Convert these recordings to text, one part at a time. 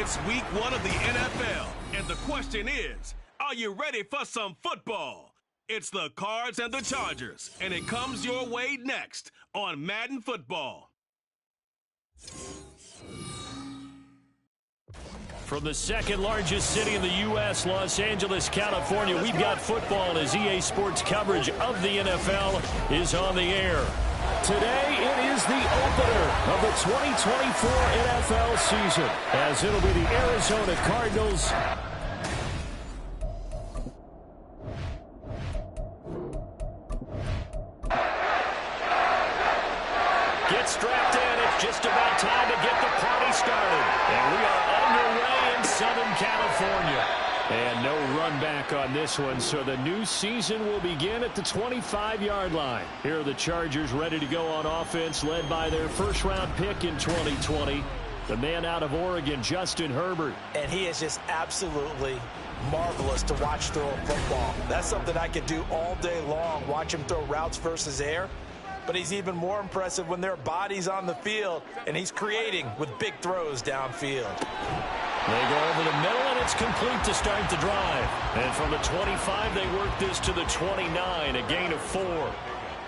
It's week 1 of the NFL, and the question is, are you ready for some football? It's the Cards and the Chargers, and it comes your way next on Madden Football. From the second largest city in the U.S., Los Angeles, California, we've got football as EA Sports coverage of the NFL is on the air. Today, it is the opener of the 2024 NFL season, as it'll be the Arizona Cardinals get strapped in. It's just about time to get the party started. And we are underway in Southern California. And no run back on this one, so the new season will begin at the 25-yard line. Here are the Chargers ready to go on offense, led by their first-round pick in 2020, the man out of Oregon, Justin Herbert. And he is just absolutely marvelous to watch throw a football. That's something I could do all day long, watch him throw routes versus air. But he's even more impressive when there are bodies on the field, and he's creating with big throws downfield. They go over the middle, and it's complete to start the drive. And from the 25, they work this to the 29, a gain of 4.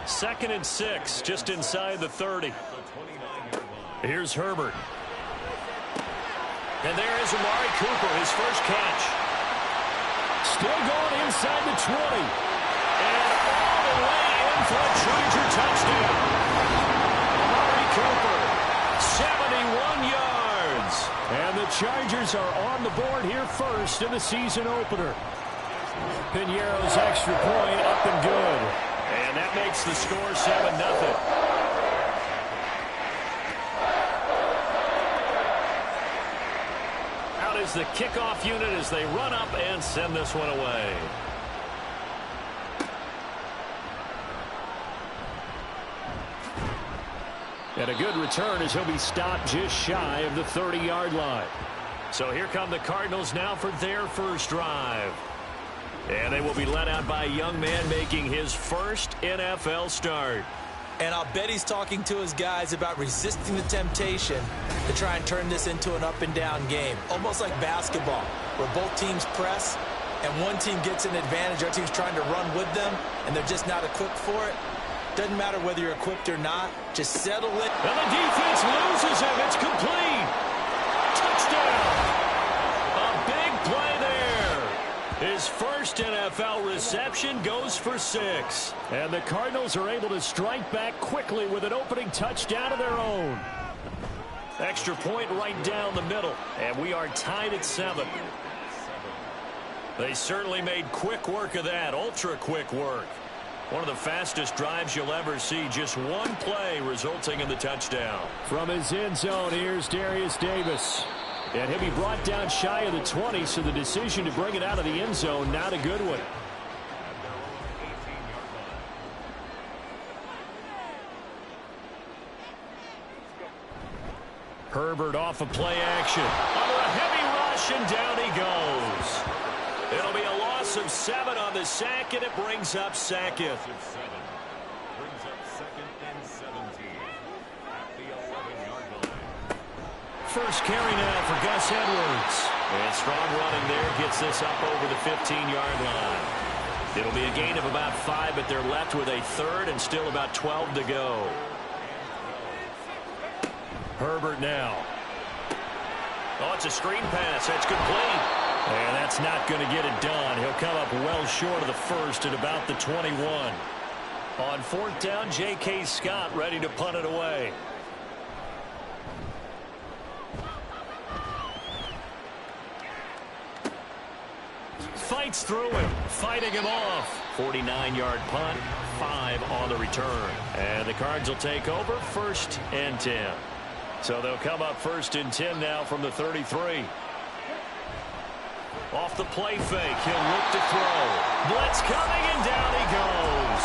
2nd and 6, just inside the 30. Here's Herbert. And there is Amari Cooper, his first catch. Still going inside the 20. And all the way in for a Charger touchdown. Amari Cooper, 71 yards. And the Chargers are on the board here first in the season opener. Piñeiro's extra point up and good. And that makes the score 7-0. Out is the kickoff unit as they run up and send this one away. And a good return as he'll be stopped just shy of the 30-yard line. So here come the Cardinals now for their first drive. And they will be led out by a young man making his first NFL start. And I'll bet he's talking to his guys about resisting the temptation to try and turn this into an up-and-down game. Almost like basketball, where both teams press, and one team gets an advantage, our team's trying to run with them, and they're just not equipped for it. Doesn't matter whether you're equipped or not. Just settle it. And the defense loses him. It's complete. Touchdown. A big play there. His first NFL reception goes for 6. And the Cardinals are able to strike back quickly with an opening touchdown of their own. Extra point right down the middle. And we are tied at 7. They certainly made quick work of that. Ultra quick work. One of the fastest drives you'll ever see. Just one play resulting in the touchdown. From his end zone, here's Darius Davis. And he'll be brought down shy of the 20, so the decision to bring it out of the end zone, not a good one. Herbert off of play action. Under a heavy rush, and down he goes. It'll be a loss of 7 on the sack, and it brings up 2nd. First carry now for Gus Edwards. And strong running there gets this up over the 15-yard line. It'll be a gain of about 5, but they're left with a 3rd and still about 12 to go. Herbert now. Oh, it's a screen pass. That's complete. And that's not going to get it done. He'll come up well short of the first at about the 21. On 4th down, J.K. Scott ready to punt it away. Fights through him, fighting him off. 49-yard punt, 5 on the return. And the Cards will take over 1st and 10. So they'll come up 1st and 10 now from the 33. Off the play fake, he'll look to throw. Blitz coming, and down he goes.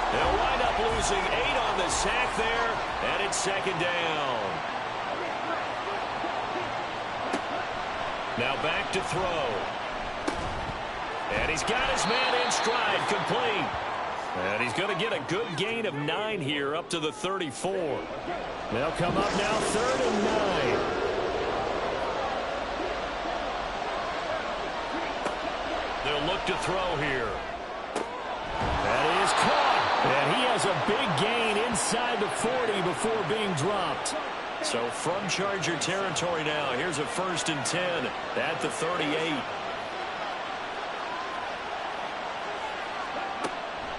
They'll wind up losing 8 on the sack there, and it's 2nd down. Now back to throw. And he's got his man in stride, complete. And he's going to get a good gain of 9 here up to the 34. They'll come up now 3rd and 9. They'll look to throw here. That is caught. And he has a big gain inside the 40 before being dropped. So from Charger territory now, here's a 1st and 10 at the 38.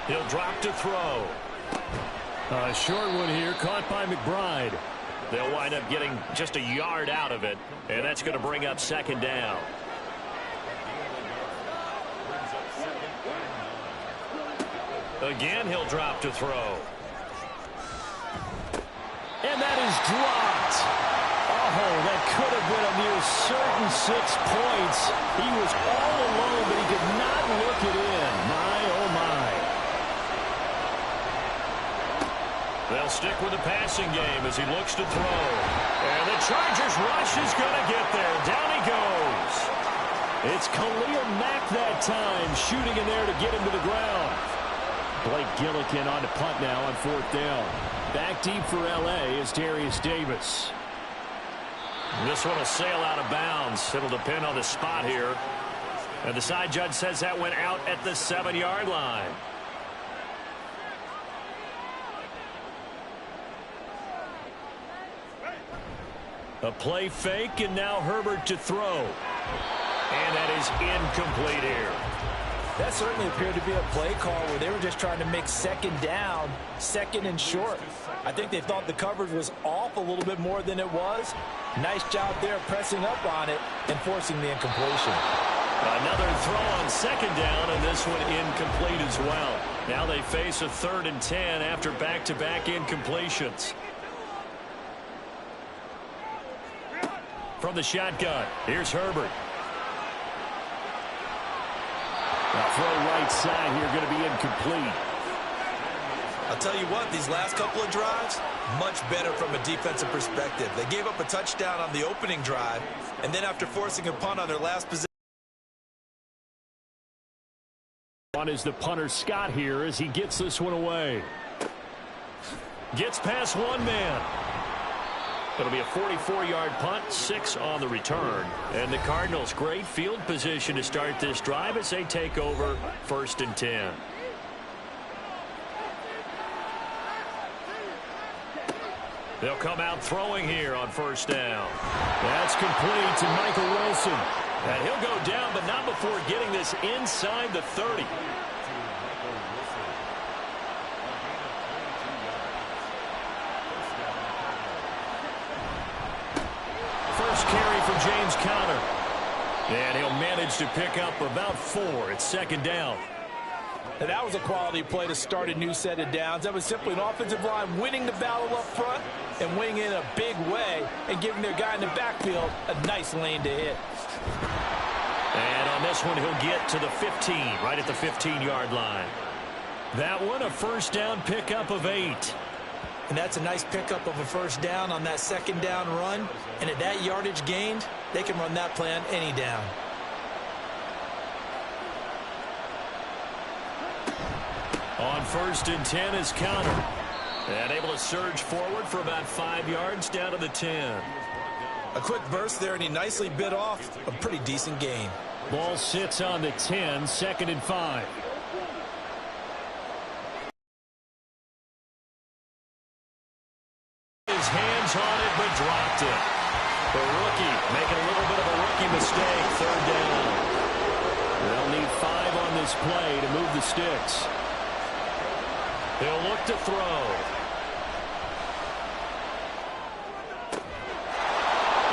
He'll drop to throw. A short one here, caught by McBride. They'll wind up getting just a yard out of it, and that's going to bring up 2nd down. Again, he'll drop to throw. And that is dropped. Oh, that could have been a near certain 6 points. He was all alone, but he could not look it in. My, oh, my. They'll stick with the passing game as he looks to throw. And the Chargers rush is going to get there. Down he goes. It's Khalil Mack that time, shooting in there to get him to the ground. Blake Gillikin on the punt now on 4th down. Back deep for L.A. is Darius Davis. This one will sail out of bounds. It'll depend on the spot here. And the side judge says that went out at the 7-yard line. A play fake, and now Herbert to throw. And that is incomplete here. That certainly appeared to be a play call where they were just trying to make 2nd down, 2nd and short. I think they thought the coverage was off a little bit more than it was. Nice job there pressing up on it and forcing the incompletion. Another throw on 2nd down, and this one incomplete as well. Now they face a 3rd and 10 after back-to-back incompletions. From the shotgun, here's Herbert. Throw right side here, going to be incomplete. I'll tell you what, these last couple of drives, much better from a defensive perspective. They gave up a touchdown on the opening drive, and then after forcing a punt on their last possession. On is the punter Scott here as he gets this one away. Gets past one man. It'll be a 44-yard punt, 6 on the return. And the Cardinals, great field position to start this drive as they take over 1st and 10. They'll come out throwing here on 1st down. That's complete to Michael Wilson. And he'll go down, but not before getting this inside the 30. First carry for James Conner. And he'll manage to pick up about 4. It's 2nd down. And that was a quality play to start a new set of downs. That was simply an offensive line winning the battle up front and winning in a big way and giving their guy in the backfield a nice lane to hit. And on this one, he'll get to the 15, right at the 15-yard line. That one, a 1st down pickup of 8. And that's a nice pickup of a 1st down on that 2nd down run. And at that yardage gained, they can run that play on any down. On 1st and 10 is Conner. And able to surge forward for about 5 yards down to the 10. A quick burst there, and he nicely bit off a pretty decent gain. Ball sits on the 10, 2nd and 5. His hands on it, but dropped it. The rookie making a little bit of a rookie mistake, 3rd down. They'll need 5 on this play to move the sticks. They'll look to throw.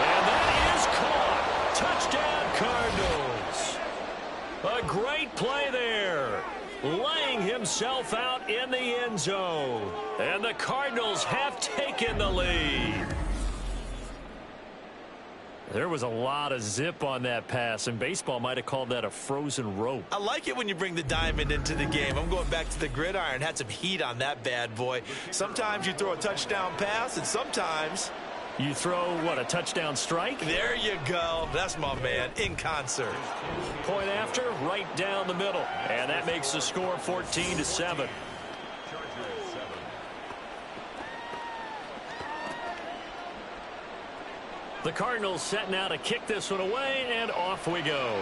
And that is caught. Touchdown, Cardinals. A great play there. Laying himself out in the end zone. And the Cardinals have taken the lead. There was a lot of zip on that pass, and baseball might have called that a frozen rope. I like it when you bring the diamond into the game. I'm going back to the gridiron. Had some heat on that bad boy. Sometimes you throw a touchdown pass, and sometimes you throw, what, a touchdown strike? There you go. That's my man, in concert. Point after, right down the middle. And that makes the score 14-7. The Cardinals set now to kick this one away, and off we go.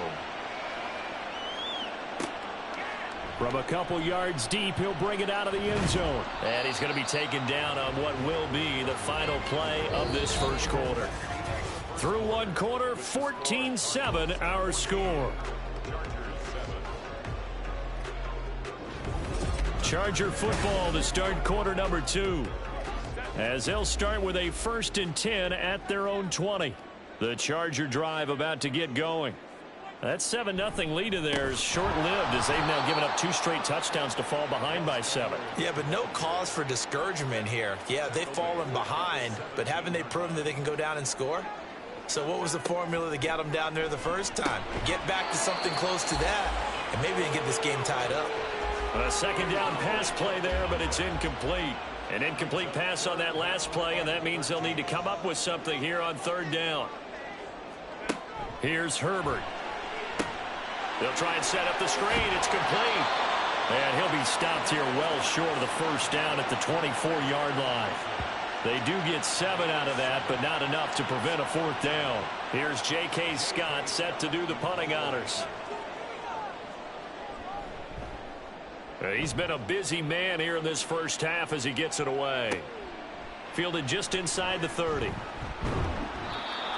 From a couple yards deep, he'll bring it out of the end zone. And he's going to be taken down on what will be the final play of this first quarter. Through one quarter, 14-7 our score. Charger football to start quarter number 2. As they'll start with a 1st and 10 at their own 20. The Charger drive about to get going. That 7-0 lead of theirs short-lived as they've now given up 2 straight touchdowns to fall behind by 7. Yeah, but no cause for discouragement here. Yeah, they've fallen behind, but haven't they proven that they can go down and score? So what was the formula that got them down there the first time? Get back to something close to that, and maybe they can get this game tied up. A second down pass play there, but it's incomplete. An incomplete pass on that last play, and that means they'll need to come up with something here on 3rd down. Here's Herbert. They'll try and set up the screen. It's complete. And he'll be stopped here well short of the first down at the 24-yard line. They do get 7 out of that, but not enough to prevent a 4th down. Here's J.K. Scott set to do the punting honors. He's been a busy man here in this first half as he gets it away. Fielded just inside the 30.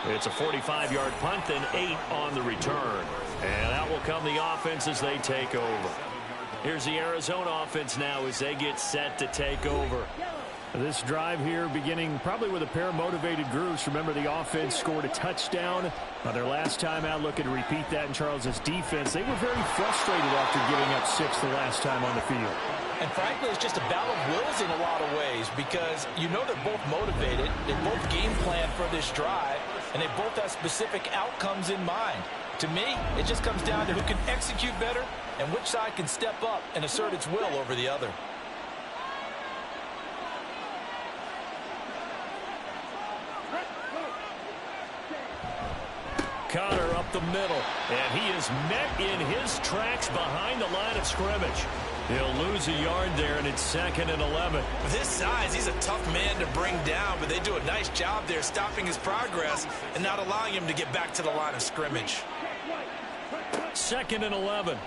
It's a 45-yard punt and 8 on the return. And out will come the offense as they take over. Here's the Arizona offense now as they get set to take over. This drive here beginning probably with a pair of motivated groups. Remember, the offense scored a touchdown their last time out. Looking to repeat that in Charles's defense. They were very frustrated after giving up 6 the last time on the field. And frankly, it's just a battle of wills in a lot of ways because you know they're both motivated. They both game plan for this drive, and they both have specific outcomes in mind. To me, it just comes down to who can execute better and which side can step up and assert its will over the other. Connor up the middle, and he is met in his tracks behind the line of scrimmage. He'll lose a yard there, and it's 2nd and 11. With his size, he's a tough man to bring down, but they do a nice job there stopping his progress and not allowing him to get back to the line of scrimmage. 2nd and 11.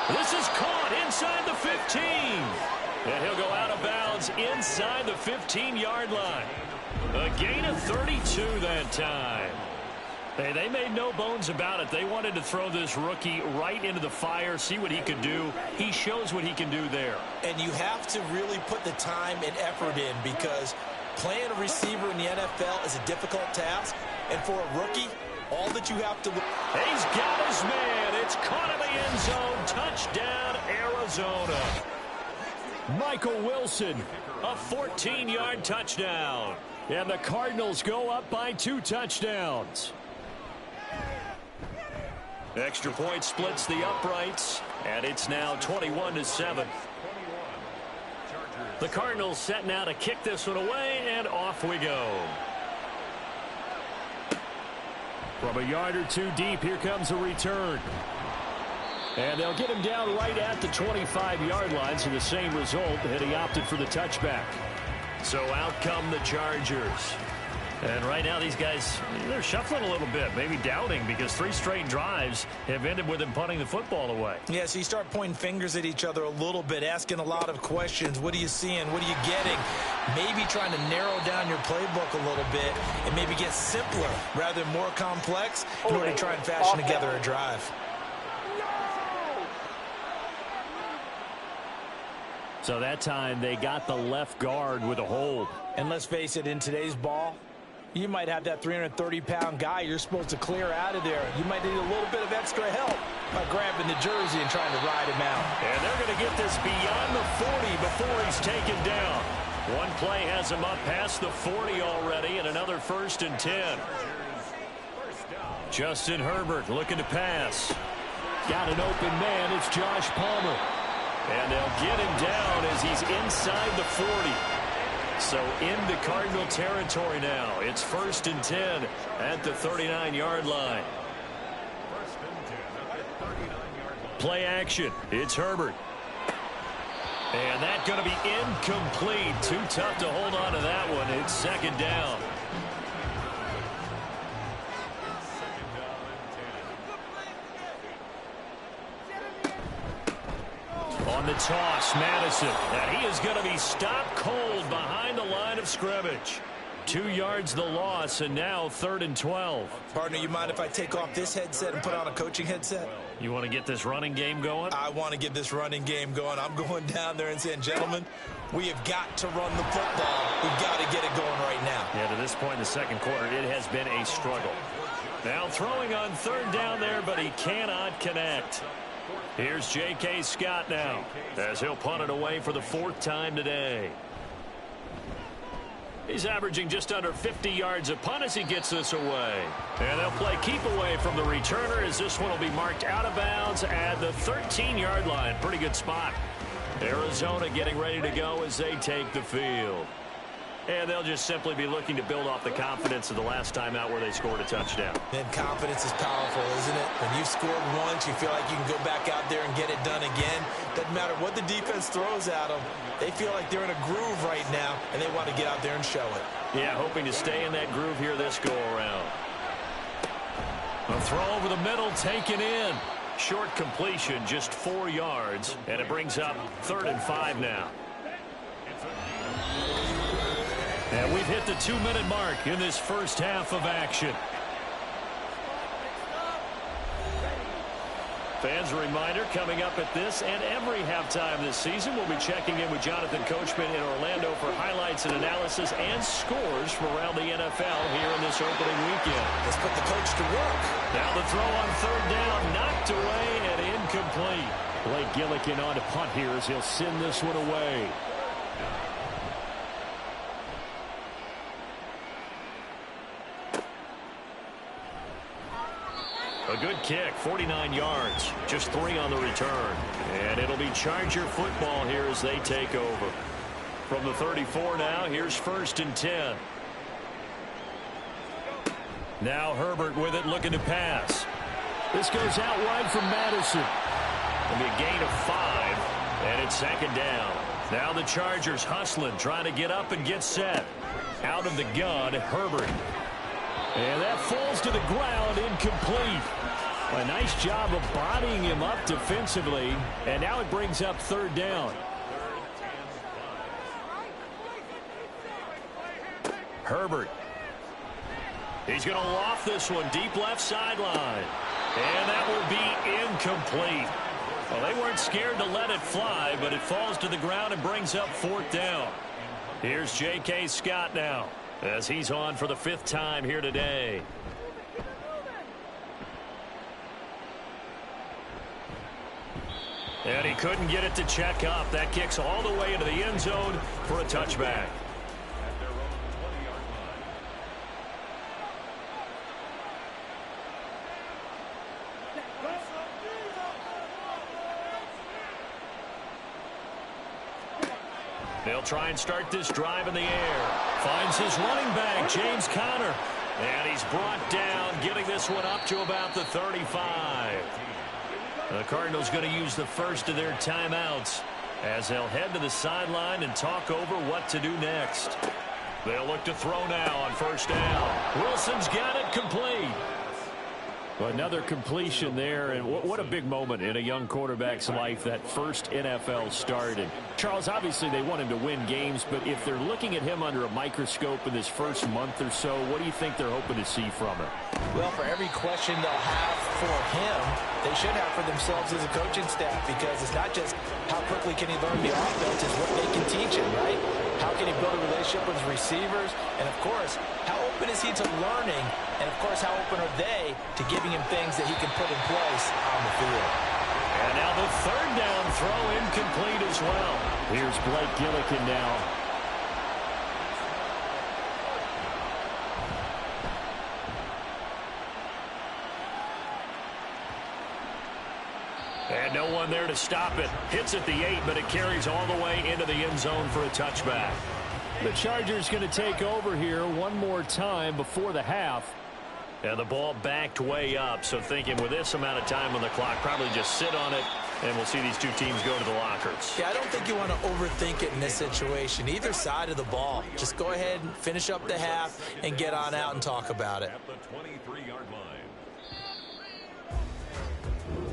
This is caught inside the 15. And he'll go out of bounds inside the 15-yard line. A gain of 32 that time. Hey, they made no bones about it. They wanted to throw this rookie right into the fire, see what he could do. He shows what he can do there. And you have to really put the time and effort in because playing a receiver in the NFL is a difficult task. And for a rookie, all that you have to... He's got his man. It's caught in the end zone. Touchdown, Arizona. Michael Wilson, a 14-yard touchdown. And the Cardinals go up by 2 touchdowns. Extra point splits the uprights, and it's now 21-7. The Cardinals set now to kick this one away, and off we go. From a yard or 2 deep, here comes a return. And they'll get him down right at the 25-yard line, so the same result, and he opted for the touchback. So out come the Chargers. And right now these guys, they're shuffling a little bit, maybe doubting because 3 straight drives have ended with them punting the football away. Yeah, so you start pointing fingers at each other a little bit, asking a lot of questions. What are you seeing? What are you getting? Maybe trying to narrow down your playbook a little bit and maybe get simpler rather than more complex in order to try and fashion together a drive. So that time they got the left guard with a hold. And let's face it, in today's ball, you might have that 330-pound guy you're supposed to clear out of there. You might need a little bit of extra help by grabbing the jersey and trying to ride him out. And they're going to get this beyond the 40 before he's taken down. One play has him up past the 40 already, and another 1st and 10. Justin Herbert looking to pass. Got an open man. It's Josh Palmer. And they'll get him down as he's inside the 40. So into Cardinal territory now. It's 1st and 10 at the 39-yard line. Play action. It's Herbert. And that's going to be incomplete. Too tough to hold on to that one. It's 2nd down. On the toss, Madison. And he is going to be stopped cold behind the line of scrimmage. 2 yards the loss, and now 3rd and 12. Partner, you mind if I take off this headset and put on a coaching headset? You want to get this running game going? I want to get this running game going. I'm going down there and saying, gentlemen, we have got to run the football. We've got to get it going right now. Yeah, to this point in the second quarter, it has been a struggle. Now throwing on 3rd down there, but he cannot connect. Here's J.K. Scott now, as he'll punt it away for the 4th time today. He's averaging just under 50 yards a punt as he gets this away. And they'll play keep away from the returner as this one will be marked out of bounds at the 13-yard line. Pretty good spot. Arizona getting ready to go as they take the field. And they'll just simply be looking to build off the confidence of the last time out where they scored a touchdown. And confidence is powerful, isn't it? When you've scored once, you feel like you can go back out there and get it done again. Doesn't matter what the defense throws at them. They feel like they're in a groove right now, and they want to get out there and show it. Yeah, hoping to stay in that groove here this go-around. A throw over the middle, taken in. Short completion, just 4 yards, and it brings up 3rd and 5 now. And we've hit the 2-minute mark in this first half of action. Fans, a reminder, coming up at this and every halftime this season, we'll be checking in with Jonathan Coachman in Orlando for highlights and analysis and scores from around the NFL here in this opening weekend. Let's put the coach to work. Now the throw on 3rd down, knocked away and incomplete. Blake Gillikin on to punt here as he'll send this one away. A good kick, 49 yards, just 3 on the return. And it'll be Charger football here as they take over. From the 34 now, here's 1st and 10. Now Herbert with it, looking to pass. This goes out wide from Madison. It'll be a gain of 5, and it's 2nd down. Now the Chargers hustling, trying to get up and get set. Out of the gun, Herbert. And that falls to the ground, incomplete. A nice job of bodying him up defensively, and now it brings up 3rd down. Herbert. He's going to loft this one deep left sideline. And that will be incomplete. Well, they weren't scared to let it fly, but it falls to the ground and brings up 4th down. Here's J.K. Scott now, as he's on for the 5th time here today. And he couldn't get it to check up. That kicks all the way into the end zone for a touchback. They'll try and start this drive in the air. Finds his running back, James Conner. And he's brought down, getting this one up to about the 35. The Cardinals going to use the first of their timeouts as they'll head to the sideline and talk over what to do next. They'll look to throw now on 1st down. Wilson's got it complete. Another completion there, and what a big moment in a young quarterback's life, that first NFL start. And Charles, obviously they want him to win games, but if they're looking at him under a microscope in this first month or so, what do you think they're hoping to see from him? Well, for every question they'll have for him, they should have for themselves as a coaching staff, because it's not just how quickly can he learn the offense, it's what they can teach him, right? How can he build a relationship with his receivers? And, of course, how open is he to learning? And, of course, how open are they to giving him things that he can put in place on the field? And now the 3rd down throw incomplete as well. Here's Blake Gillikin now. And no one there to stop it. Hits at the 8, but it carries all the way into the end zone for a touchback. The Chargers going to take over here one more time before the half. And the ball backed way up, so thinking with this amount of time on the clock, probably just sit on it, and we'll see these two teams go to the lockers. Yeah, I don't think you want to overthink it in this situation. Either side of the ball. Just go ahead and finish up the half and get on out and talk about it. At the 23-yard line.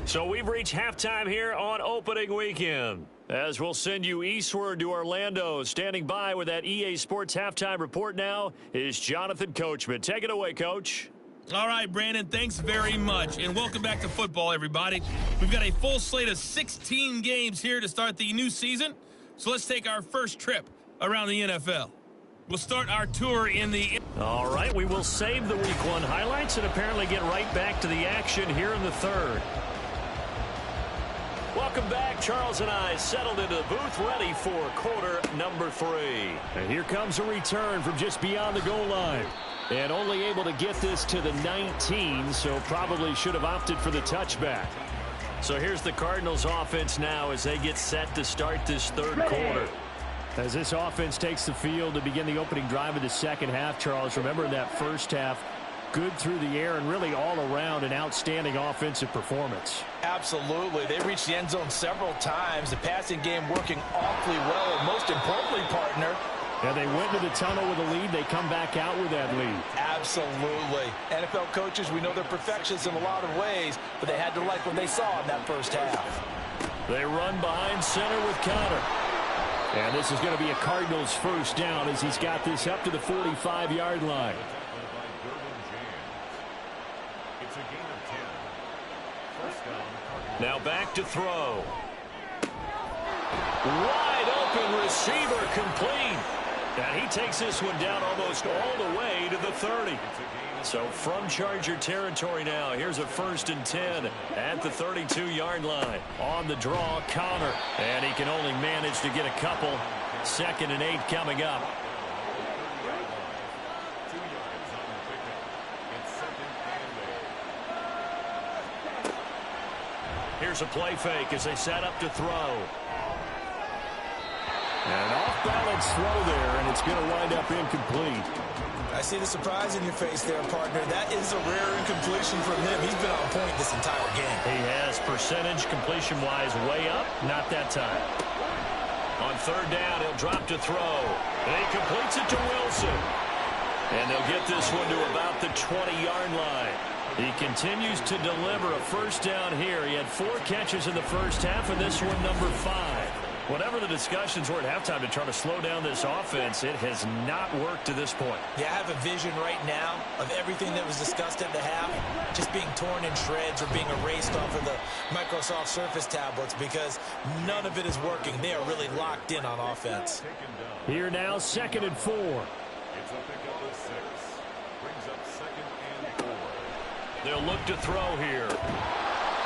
So we've reached halftime here on opening weekend. As we'll send you eastward to Orlando. Standing by with that EA Sports halftime report now is Jonathan Coachman. Take it away, Coach. All right, Brandon, thanks very much. And welcome back to football, everybody. We've got a full slate of 16 games here to start the new season. So let's take our first trip around the NFL. We'll start our tour in the... All right, we will save the Week 1 highlights and apparently get right back to the action here in the third. Welcome back. Charles and I settled into the booth, ready for quarter number 3. And here comes a return from just beyond the goal line. And only able to get this to the 19, so probably should have opted for the touchback. So here's the Cardinals offense now as they get set to start this third quarter. As this offense takes the field to begin the opening drive of the second half, Charles, remember in that first half, good through the air and really all around an outstanding offensive performance. Absolutely. They reached the end zone several times. The passing game working awfully well. And most importantly, partner, and they went to the tunnel with a lead. They come back out with that lead. Absolutely. NFL coaches, we know they're perfectionists in a lot of ways, but they had to like what they saw in that first half. They run behind center with Connor. And this is going to be a Cardinals first down as he's got this up to the 45-yard line. Now back to throw. Wide open receiver complete. And he takes this one down almost all the way to the 30. So from Charger territory now, here's a 1st and 10 at the 32-yard line. On the draw, Connor. And he can only manage to get a couple. 2nd and 8 coming up. Here's a play fake as they set up to throw. An off-balance throw there, and it's going to wind up incomplete. I see the surprise in your face there, partner. That is a rare incompletion from him. He's been on point this entire game. He has percentage completion-wise way up. Not that time. On 3rd down, he'll drop to throw. And he completes it to Wilson. And they'll get this one to about the 20-yard line. He continues to deliver a first down here. He had 4 catches in the first half, and this one number 5. Whatever the discussions were at halftime to try to slow down this offense, it has not worked to this point. Yeah, I have a vision right now of everything that was discussed at the half just being torn in shreds or being erased off of the Microsoft Surface tablets because none of it is working. They are really locked in on offense. Here now, 2nd and 4. It's a pickup of 6. Brings up 2nd and 4. They'll look to throw here.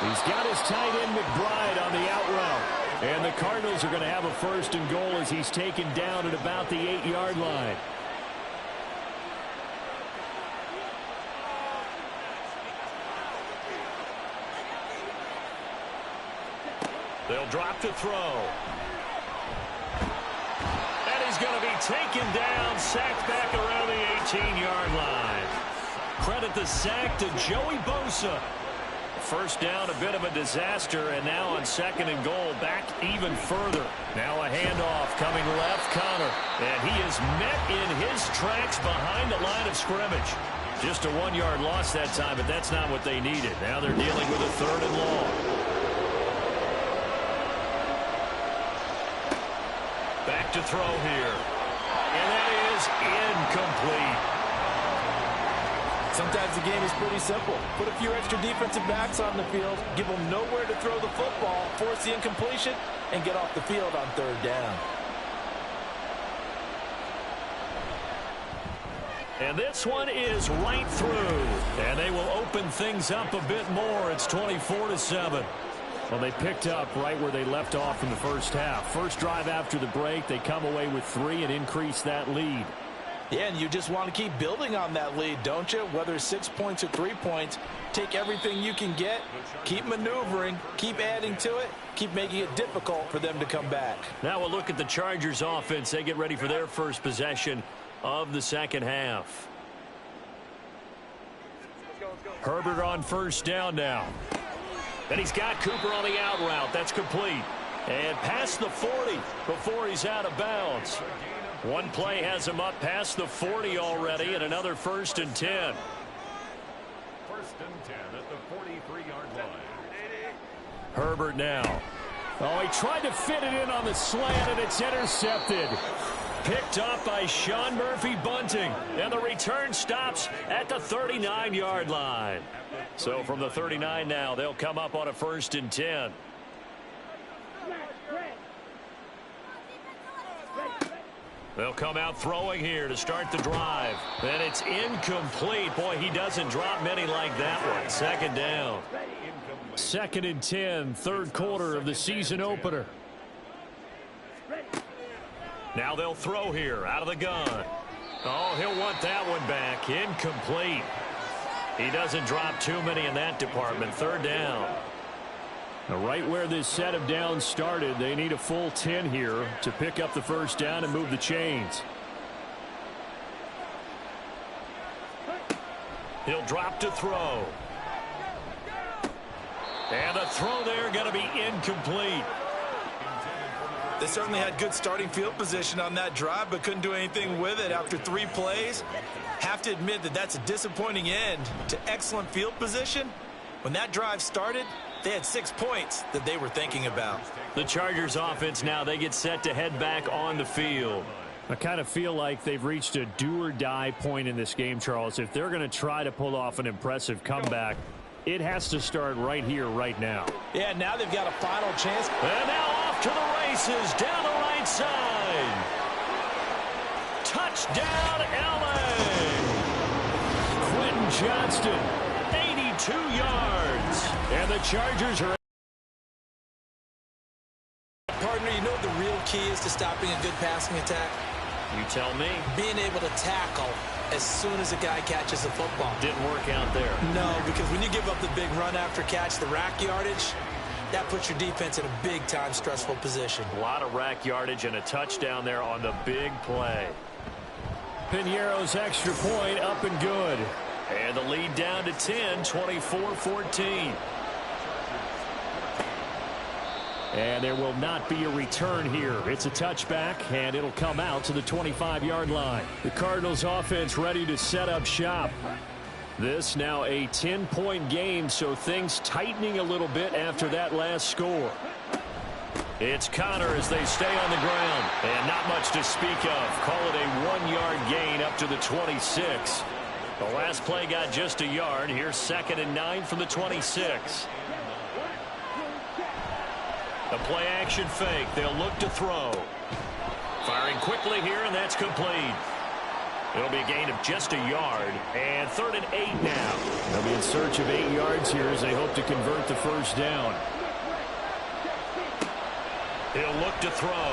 He's got his tight end McBride on the out route. And the Cardinals are going to have a 1st and goal as he's taken down at about the 8-yard line. They'll drop to throw. And he's going to be taken down, sacked back around the 18-yard line. Credit the sack to Joey Bosa. First down, a bit of a disaster, and now on 2nd and goal, back even further. Now a handoff coming left, Connor, and he is met in his tracks behind the line of scrimmage. Just a 1-yard loss that time, but that's not what they needed. Now they're dealing with a 3rd and long. Back to throw here, and that is incomplete. Sometimes the game is pretty simple. Put a few extra defensive backs on the field, give them nowhere to throw the football, force the incompletion, and get off the field on 3rd down. And this one is right through. And they will open things up a bit more. It's 24-7. Well, they picked up right where they left off in the first half. First drive after the break, they come away with 3 and increase that lead. Yeah, and you just want to keep building on that lead, don't you? Whether it's 6 points or 3 points, take everything you can get, keep maneuvering, keep adding to it, keep making it difficult for them to come back. Now we'll look at the Chargers offense. They get ready for their first possession of the second half. Herbert on 1st down now. And he's got Cooper on the out route. That's complete. And past the 40 before he's out of bounds. One play has him up past the 40 already, and another 1st and 10. 1st and 10 at the 43-yard line. Herbert now Oh, he tried to fit it in on the slant, and it's intercepted. Picked up by Sean Murphy Bunting. And the return stops at the 39-yard line. So from the 39 now, they'll come up on a 1st and 10. They'll come out throwing here to start the drive. And it's incomplete. Boy, he doesn't drop many like that one. 2nd down. 2nd and 10, 3rd quarter of the season opener. Now they'll throw here out of the gun. Oh, he'll want that one back. Incomplete. He doesn't drop too many in that department. 3rd down. Now, right where this set of downs started, they need a full 10 here to pick up the 1st down and move the chains. He'll drop to throw. And the throw there going to be incomplete. They certainly had good starting field position on that drive, but couldn't do anything with it after 3 plays. Have to admit that that's a disappointing end to excellent field position. When that drive started, they had 6 points that they were thinking about. The Chargers offense now, they get set to head back on the field. I kind of feel like they've reached a do-or-die point in this game, Charles. If they're going to try to pull off an impressive comeback, it has to start right here, right now. Yeah, now they've got a final chance. And now off to the races down the right side. Touchdown, LA. Quentin Johnston, 82 yards. and the Chargers are... Partner, you know what the real key is to stopping a good passing attack? You tell me. Being able to tackle as soon as a guy catches the football. Didn't work out there. No, because when you give up the big run after catch, the rack yardage, that puts your defense in a big-time stressful position. A lot of rack yardage and a touchdown there on the big play. Piñeiro's extra point up and good. And the lead down to 10, 24-14. And there will not be a return here. It's a touchback, and it'll come out to the 25-yard line. The Cardinals offense ready to set up shop. This now a 10-point game, so things tightening a little bit after that last score. It's Connor as they stay on the ground. And not much to speak of. Call it a 1-yard gain up to the 26. The last play got just a yard. Here's 2nd and 9 from the 26. The play action fake. They'll look to throw. Firing quickly here, and that's complete. It'll be a gain of just a yard. And 3rd and 8 now. They'll be in search of 8 yards here as they hope to convert the 1st down. He'll look to throw.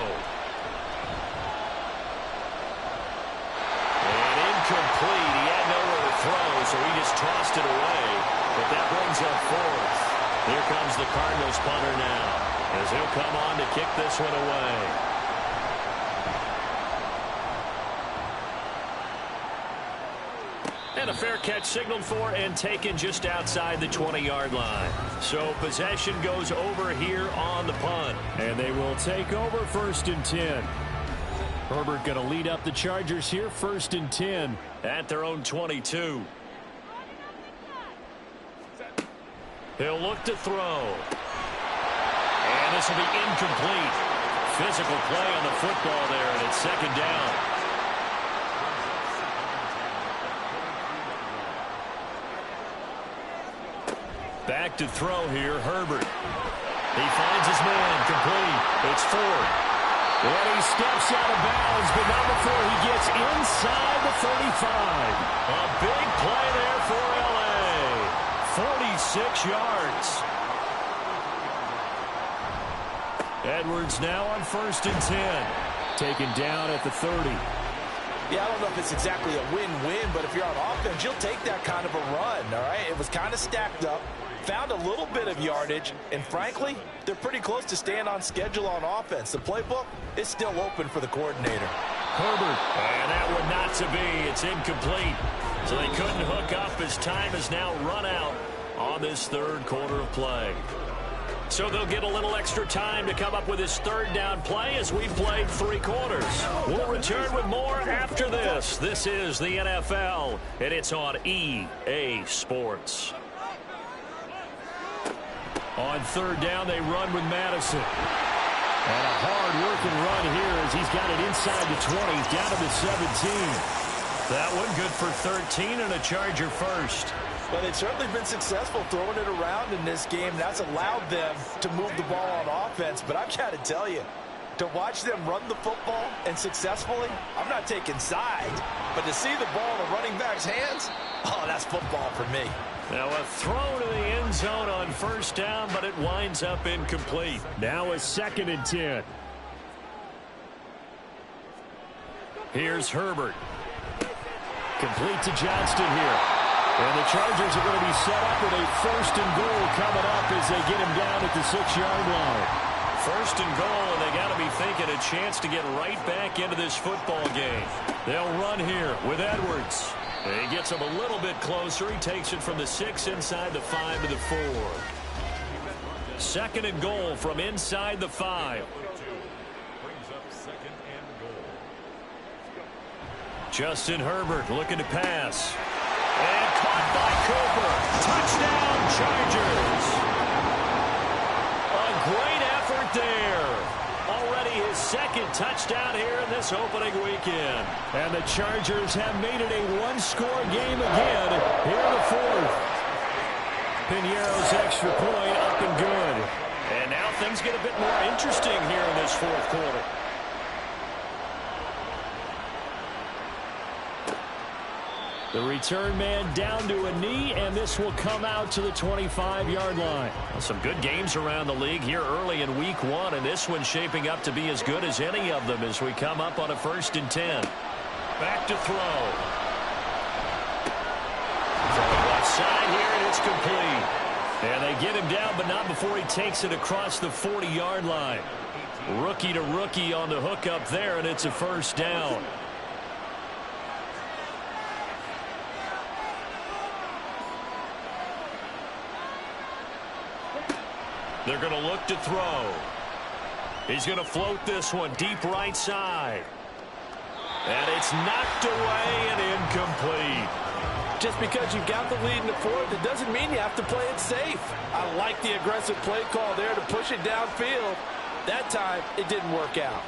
And incomplete. He had nowhere to throw, so he just tossed it away. But that brings up 4th. Here comes the Cardinals punter now, as he'll come on to kick this one away. And a fair catch signaled for and taken just outside the 20-yard line. So possession goes over here on the punt. And they will take over 1st and 10. Herbert going to lead up the Chargers here, 1st and 10. At their own 22. He'll look to throw. And this will be incomplete. Physical play on the football there, and it's 2nd down. Back to throw here, Herbert. He finds his man, complete. It's Ford. And he steps out of bounds, but not before he gets inside the 35. A big play there for LA. 46 yards. Edwards now on 1st and 10. Taken down at the 30. Yeah, I don't know if it's exactly a win-win, but if you're on offense, you'll take that kind of a run, all right? It was kind of stacked up, found a little bit of yardage, and frankly, they're pretty close to staying on schedule on offense. The playbook is still open for the coordinator. Herbert, and that one not to be. It's incomplete. So they couldn't hook up as time has now run out on this 3rd quarter of play. So they'll get a little extra time to come up with his 3rd down play as we've played 3 quarters. We'll return with more after this. This is the NFL, and it's on EA Sports. On third down, they run with Madison. And a hard-working run here as he's got it inside the 20, down to the 17. That one good for 13 and a Charger first. Well, they've certainly been successful throwing it around in this game. That's allowed them to move the ball on offense. But I've got to tell you, to watch them run the football and successfully, I'm not taking sides. But to see the ball in the running back's hands, oh, that's football for me. Now a throw to the end zone on first down, but it winds up incomplete. Now a 2nd and 10. Here's Herbert. Complete to Johnston here. And the Chargers are going to be set up with a 1st and goal coming up as they get him down at the 6-yard line. 1st and goal, and they got to be thinking a chance to get right back into this football game. They'll run here with Edwards. He gets him a little bit closer. He takes it from the 6 inside the 5 to the 4. 2nd and goal from inside the 5. Justin Herbert looking to pass. And caught by Cooper. Touchdown, Chargers. A great effort there. Already his 2nd touchdown here in this opening weekend. And the Chargers have made it a one-score game again here in the 4th. Piñeiro's extra point up and good. And now things get a bit more interesting here in this 4th quarter. The return man down to a knee, and this will come out to the 25-yard line. Well, some good games around the league here early in week 1, and this one's shaping up to be as good as any of them as we come up on a 1st and 10. Back to throw. Throwing left side here, and it's complete. And they get him down, but not before he takes it across the 40-yard line. Rookie to rookie on the hook up there, and it's a 1st down. They're going to look to throw. He's going to float this one deep right side. And it's knocked away and incomplete. Just because you've got the lead in the 4th, it doesn't mean you have to play it safe. I like the aggressive play call there to push it downfield. That time, it didn't work out.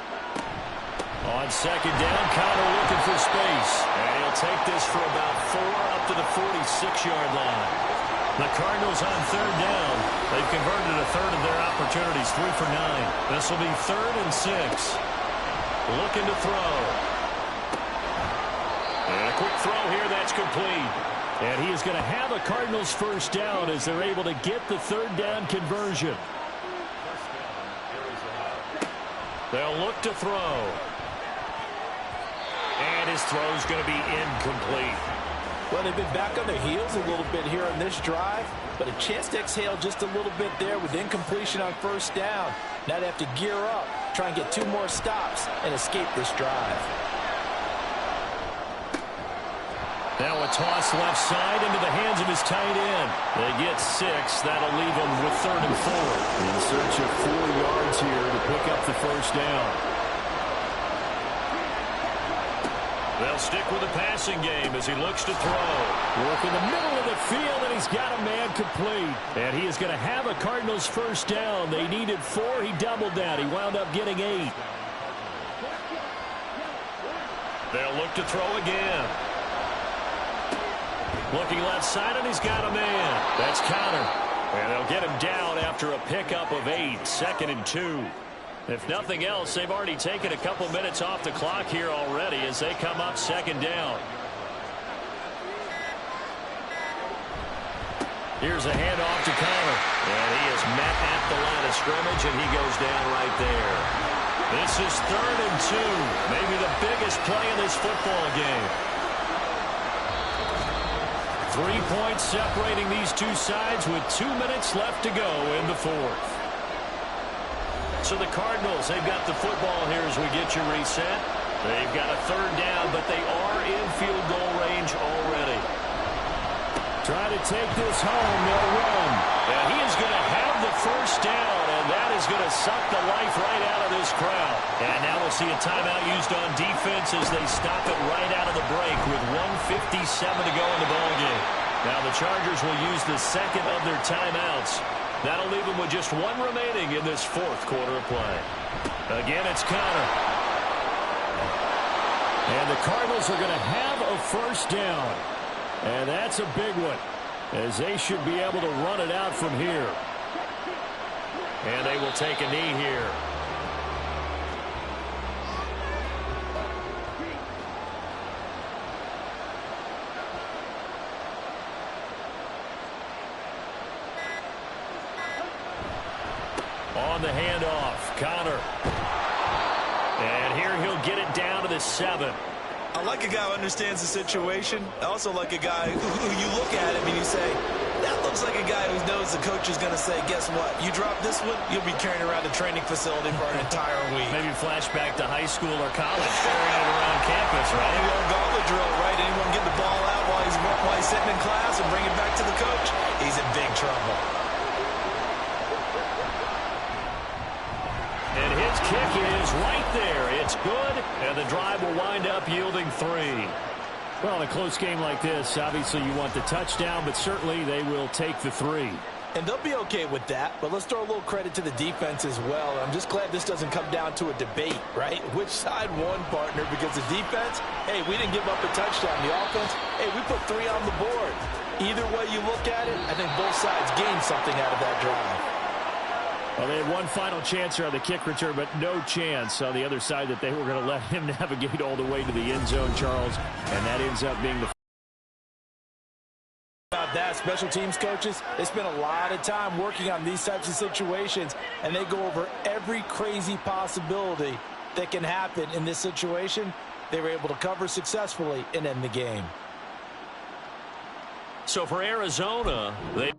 On 2nd down, Connor looking for space. And he'll take this for about 4 up to the 46-yard line. The Cardinals on 3rd down. They've converted a 3rd of their opportunities, 3 for 9. This will be 3rd and 6. Looking to throw. And a quick throw here, that's complete. And he is going to have a Cardinals 1st down as they're able to get the 3rd down conversion. They'll look to throw. And his throw's going to be incomplete. Well, they've been back on their heels a little bit here on this drive, but a chance to exhale just a little bit there with incompletion on 1st down. Now they have to gear up, try and get 2 more stops, and escape this drive. Now a toss left side into the hands of his tight end. They get 6. That'll leave them with 3rd and 4. In search of 4 yards here to pick up the 1st down. They'll stick with the passing game as he looks to throw. Work in the middle of the field, and he's got a man complete. And he is going to have a Cardinals 1st down. They needed 4. He doubled that. He wound up getting 8. They'll look to throw again. Looking left side, and he's got a man. That's Connor. And they'll get him down after a pickup of 8. 2nd and 2. If nothing else, they've already taken a couple minutes off the clock here already as they come up 2nd down. Here's a handoff to Connor. And he is met at the line of scrimmage, and he goes down right there. This is 3rd and 2. Maybe the biggest play in this football game. 3 points separating these two sides with 2 minutes left to go in the 4th. So the Cardinals, they've got the football here as we get you reset. They've got a 3rd down, but they are in field goal range already. Try to take this home. They'll run. And he is going to have the 1st down, and that is going to suck the life right out of this crowd. And now we'll see a timeout used on defense as they stop it right out of the break with 1:57 to go in the ballgame. Now the Chargers will use the 2nd of their timeouts That'll leave him with just one remaining in this fourth quarter of play. Again, it's Connor. And the Cardinals are going to have a first down. And that's a big one, as they should be able to run it out from here. And they will take a knee here. On the handoff, Connor. And here he'll get it down to the 7. I like a guy who understands the situation. I also like a guy who you look at him and you say, that looks like a guy who knows the coach is going to say, guess what? You drop this one, you'll be carrying around the training facility for an entire week. Maybe flashback to high school or college, carrying it around campus, right? Maybe on gauntlet drill, right? Anyone get the ball out while he's sitting in class and bring it back to the coach? He's in big trouble. And his kick is right there. It's good, and the drive will wind up yielding 3. Well, in a close game like this, obviously you want the touchdown, but certainly they will take the 3. And they'll be okay with that, but let's throw a little credit to the defense as well. I'm just glad this doesn't come down to a debate, right? Which side won, partner? Because the defense, hey, we didn't give up a touchdown. The offense, hey, we put 3 on the board. Either way you look at it, I think both sides gained something out of that drive. Well, they had one final chance here on the kick return, but no chance on the other side that they were going to let him navigate all the way to the end zone, Charles. And that ends up being the... About that, special teams coaches, they spend a lot of time working on these types of situations, and they go over every crazy possibility that can happen in this situation. They were able to cover successfully and end the game. So for Arizona, they...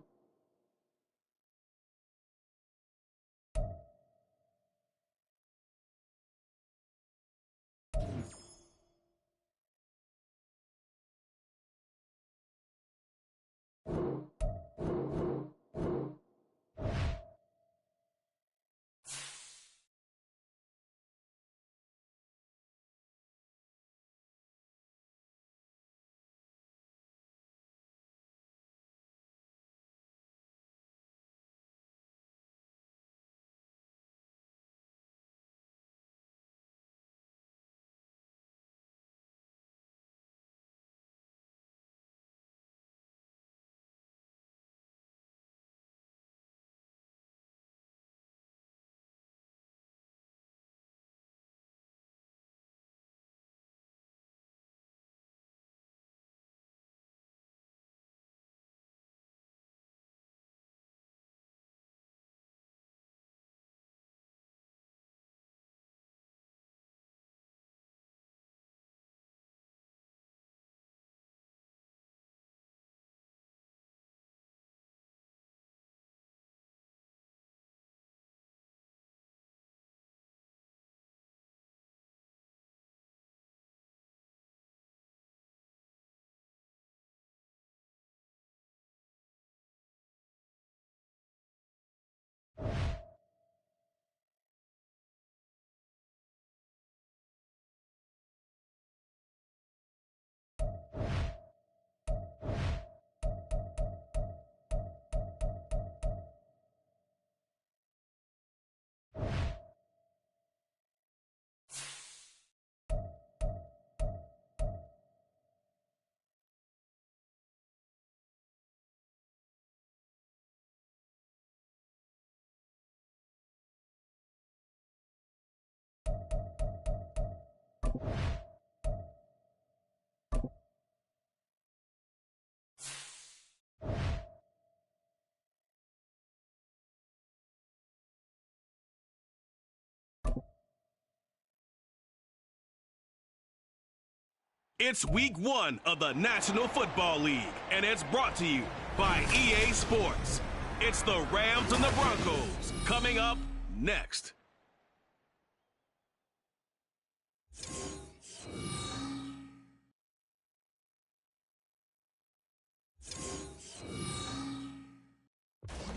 It's week 1 of the National Football League, and it's brought to you by EA Sports. It's the Rams and the Broncos coming up next.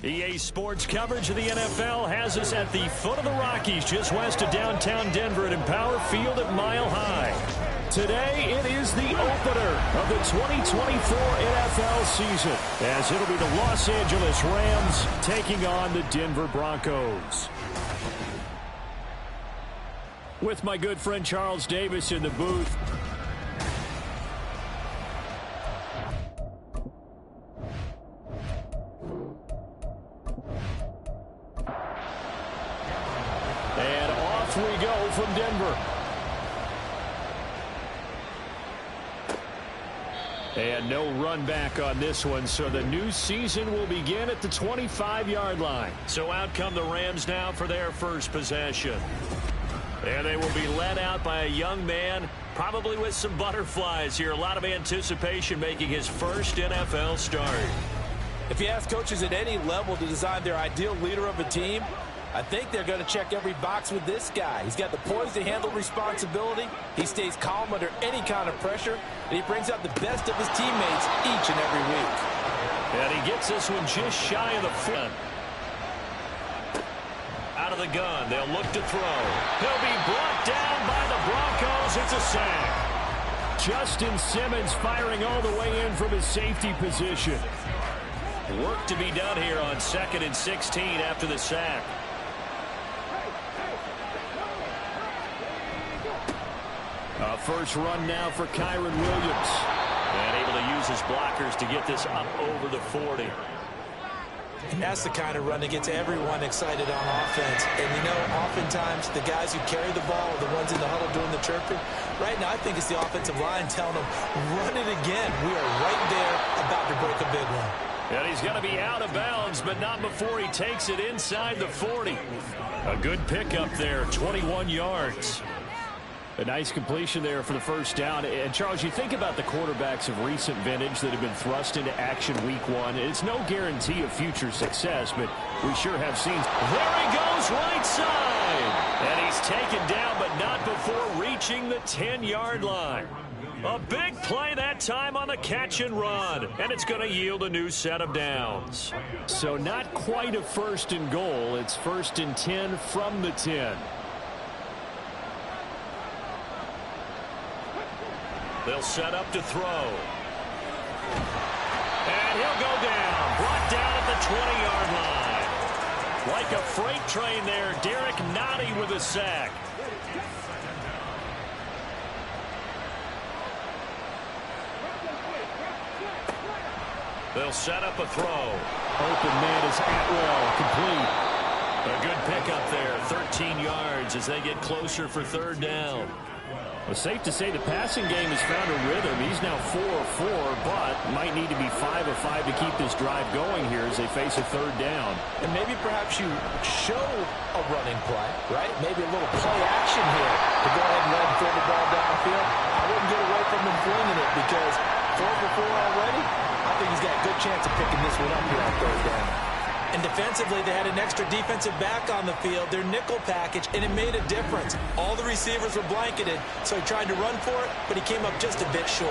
EA Sports coverage of the NFL has us at the foot of the Rockies, just west of downtown Denver at Empower Field at Mile High. Today, it is the opener of the 2024 NFL season, as it'll be the Los Angeles Rams taking on the Denver Broncos. With my good friend Charles Davis in the booth. And off we go from Denver. And no run back on this one, so the new season will begin at the 25-yard line. So out come the Rams now for their first possession. And they will be led out by a young man, probably with some butterflies here. A lot of anticipation making his first NFL start. If you ask coaches at any level to design their ideal leader of a team, I think they're going to check every box with this guy. He's got the poise to handle responsibility. He stays calm under any kind of pressure, and he brings out the best of his teammates each and every week. And he gets this one just shy of the front. Out of the gun, they'll look to throw. He'll be brought down by the Broncos. It's a sack. Justin Simmons firing all the way in from his safety position. Work to be done here on 2nd and 16 after the sack. First run now for Kyron Williams. And able to use his blockers to get this up over the 40. And that's the kind of run that gets everyone excited on offense. And, you know, oftentimes the guys who carry the ball are the ones in the huddle doing the chirping. Right now, I think it's the offensive line telling them, run it again. We are right there about to break a big one. And he's going to be out of bounds, but not before he takes it inside the 40. A good pickup there, 21 yards. A nice completion there for the first down. And, Charles, you think about the quarterbacks of recent vintage that have been thrust into action week one. It's no guarantee of future success, but we sure have seen. There he goes, right side. And he's taken down, but not before reaching the 10-yard line. A big play that time on the catch and run. And it's going to yield a new set of downs. So not quite a 1st and goal. It's 1st and 10 from the 10. They'll set up to throw. And he'll go down. Brought down at the 20-yard line. Like a freight train there, Derek Nottie with a sack. They'll set up a throw. Open man is Atwell, complete. A good pickup there, 13 yards as they get closer for 3rd down. Well, safe to say the passing game has found a rhythm. He's now 4 of 4, but might need to be 5 of 5 to keep this drive going here as they face a 3rd down. And maybe perhaps you show a running play, right? Maybe a little play action here to go ahead and let him throw the ball downfield. I wouldn't get away from him flinging it because 4 for 4 already. I think he's got a good chance of picking this one up here on 3rd down. And defensively, they had an extra defensive back on the field, their nickel package, and it made a difference. All the receivers were blanketed, so he tried to run for it, but he came up just a bit short.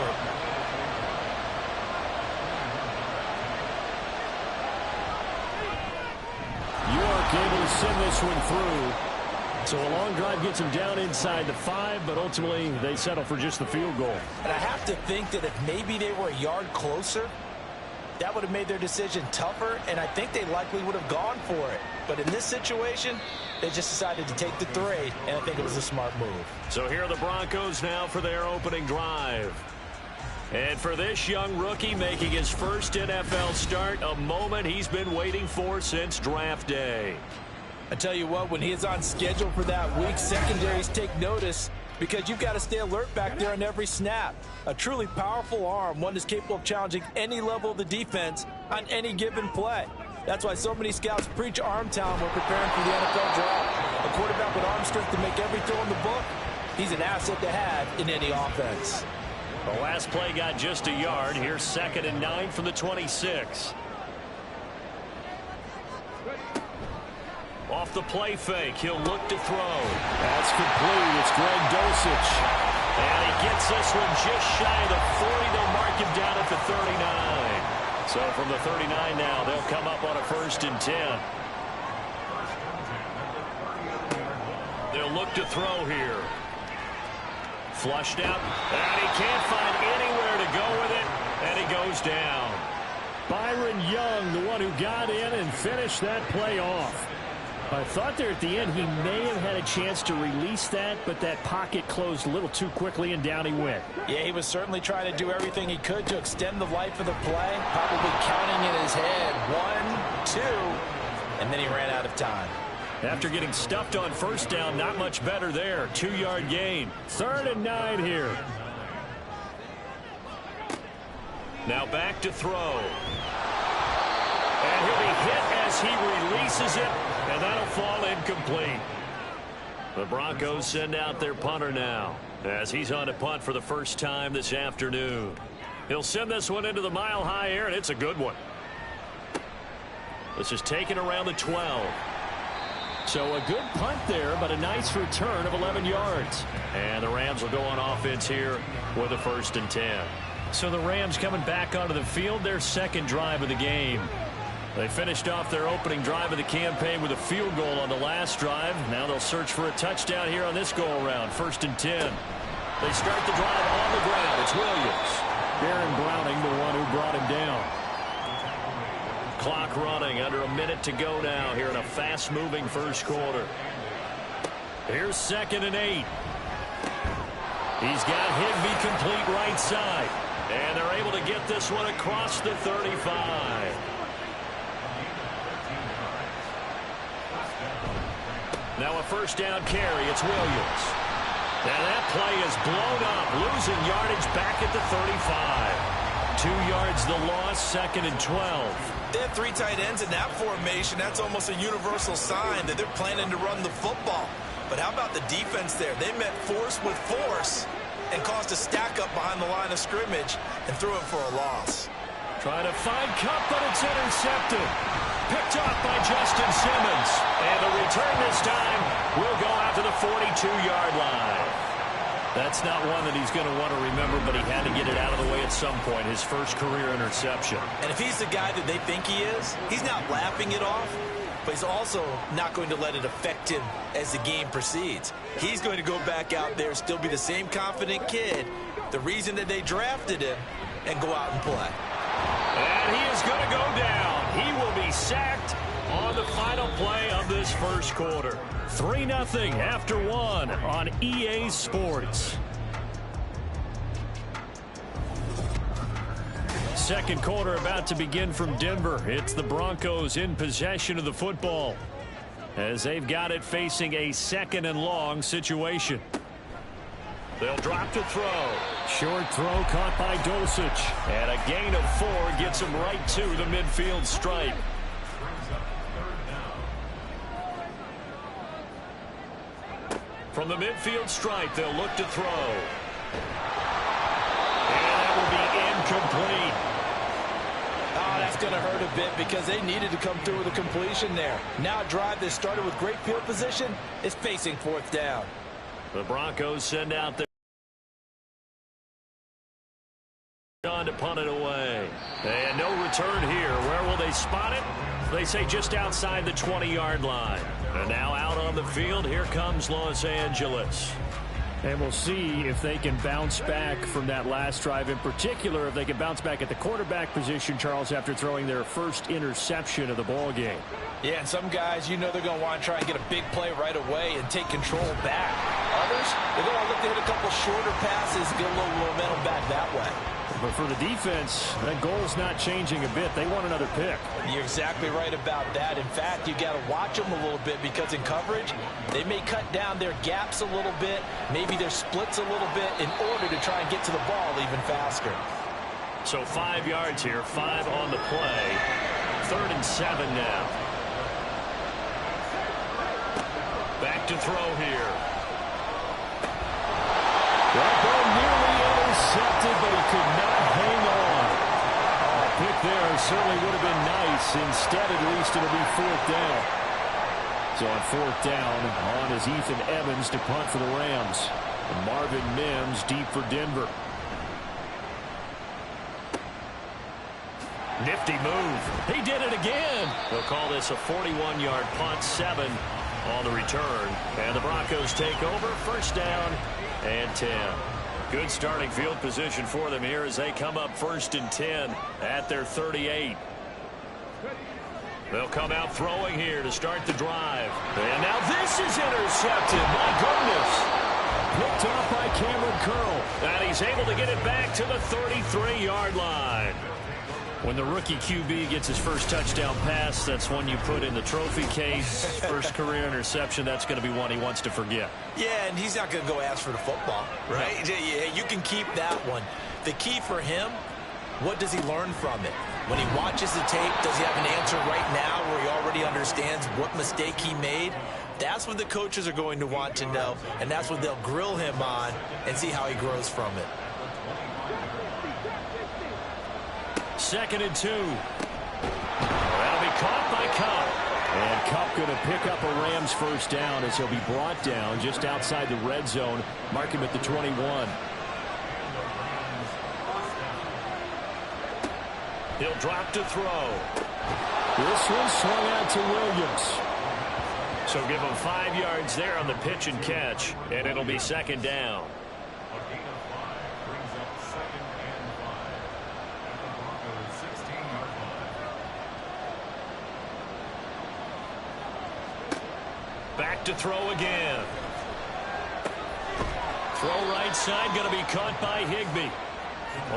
York able to send this one through. So a long drive gets him down inside the 5, but ultimately they settle for just the field goal. And I have to think that if maybe they were a yard closer, that would have made their decision tougher, and I think they likely would have gone for it. But in this situation, they just decided to take the 3, and I think it was a smart move. So here are the Broncos now for their opening drive. And for this young rookie making his first NFL start, a moment he's been waiting for since draft day. I tell you what, when he is on schedule for that week, secondaries take notice because you've got to stay alert back there on every snap. A truly powerful arm, one that's capable of challenging any level of the defense on any given play. That's why so many scouts preach arm talent when preparing for the NFL draft. A quarterback with arm strength to make every throw in the book, he's an asset to have in any offense. The last play got just a yard. Here's 2nd and 9 from the 26. Off the play fake, he'll look to throw. That's complete. It's Greg Dulcich. And he gets this one just shy of the 40. They'll mark him down at the 39. So from the 39 now, they'll come up on a 1st and 10. They'll look to throw here. flushed out, and he can't find anywhere to go with it, and he goes down. Byron Young, the one who got in and finished that play off. I thought there at the end he may have had a chance to release that, but that pocket closed a little too quickly, and down he went. Yeah, he was certainly trying to do everything he could to extend the life of the play, probably counting in his head 1, 2, and then he ran out of time. After getting stuffed on first down, not much better there. 2-yard gain. 3rd and 9 here. Now back to throw. And he'll be hit as he releases it, and that'll fall incomplete. The Broncos send out their punter now as he's on to punt for the first time this afternoon. He'll send this one into the mile-high air, and it's a good one. This is taken around the 12. So a good punt there, but a nice return of 11 yards. And the Rams will go on offense here with a 1st and 10. So the Rams coming back onto the field, their second drive of the game. They finished off their opening drive of the campaign with a field goal on the last drive. Now they'll search for a touchdown here on this go-around. 1st and 10. They start the drive on the ground. It's Williams. Baron Browning, the one who brought him down. Clock running, under a minute to go now here in a fast-moving first quarter. Here's 2nd and 8. He's got Higbee complete right side. And they're able to get this one across the 35. Now a first down carry. It's Williams. And that play is blown up, losing yardage back at the 35. 2 yards the loss, 2nd and 12. They have 3 tight ends in that formation. That's almost a universal sign that they're planning to run the football. But how about the defense there? They met force with force and caused a stack up behind the line of scrimmage and threw it for a loss. Trying to find Cup, but it's intercepted. Picked off by Justin Simmons. And the return this time will go out to the 42-yard line. That's not one that he's going to want to remember, but he had to get it out of the way at some point, his first career interception. And if he's the guy that they think he is, he's not laughing it off, but he's also not going to let it affect him as the game proceeds. He's going to go back out there, still be the same confident kid, the reason that they drafted him, and go out and play. And he is going to go down. He will be sacked on the final play of this first quarter. 3-0 after 1 on EA Sports. Second quarter about to begin from Denver. It's the Broncos in possession of the football as they've got it facing a 2nd and long situation. They'll drop to throw. Short throw caught by Dulcich. And a gain of 4 gets him right to the midfield stripe. From the midfield stripe, they'll look to throw. And that will be incomplete. Oh, that's going to hurt a bit because they needed to come through with a completion there. Now a drive that started with great field position is facing 4th down. The Broncos send out their on to punt it away. And no return here. Where will they spot it? They say just outside the 20-yard line. And now out on the field, here comes Los Angeles. And we'll see if they can bounce back from that last drive. In particular, if they can bounce back at the quarterback position, Charles, after throwing their first interception of the ball game. Yeah, and some guys, you know they're going to want to try and get a big play right away and take control back. Others, they're going to look to hit a couple shorter passes, get a little momentum back that way. But for the defense, that goal's not changing a bit. They want another pick. You're exactly right about that. In fact, you got to watch them a little bit because in coverage, they may cut down their gaps a little bit, maybe their splits a little bit in order to try and get to the ball even faster. So 5 yards here, 5 on the play. 3rd and 7 now. Back to throw here. That ball nearly intercepted, but he could not hang on. A pick there certainly would have been nice. Instead, at least it'll be 4th down. So on 4th down, on is Ethan Evans to punt for the Rams. And Marvin Mims deep for Denver. Nifty move. He did it again. They'll call this a 41-yard punt, 7 on the return. And the Broncos take over. First down and 10. Good starting field position for them here as they come up 1st and 10 at their 38. They'll come out throwing here to start the drive. And now this is intercepted. My goodness. Picked off by Cameron Curl. And he's able to get it back to the 33-yard line. When the rookie QB gets his first touchdown pass, that's one you put in the trophy case. First career interception, that's going to be one he wants to forget. Yeah, and he's not going to go ask for the football, right? No. You can keep that one. The key for him, what does he learn from it? When he watches the tape, does he have an answer right now where he already understands what mistake he made? That's what the coaches are going to want to know, and that's what they'll grill him on and see how he grows from it. 2nd and 2. That'll be caught by Cup. And Cup going to pick up a Rams first down as he'll be brought down just outside the red zone. Mark him at the 21. He'll drop to throw. This one swung out to Williams. So give him 5 yards there on the pitch and catch, and it'll be 2nd down. Back to throw again. Throw right side, going to be caught by Higbee.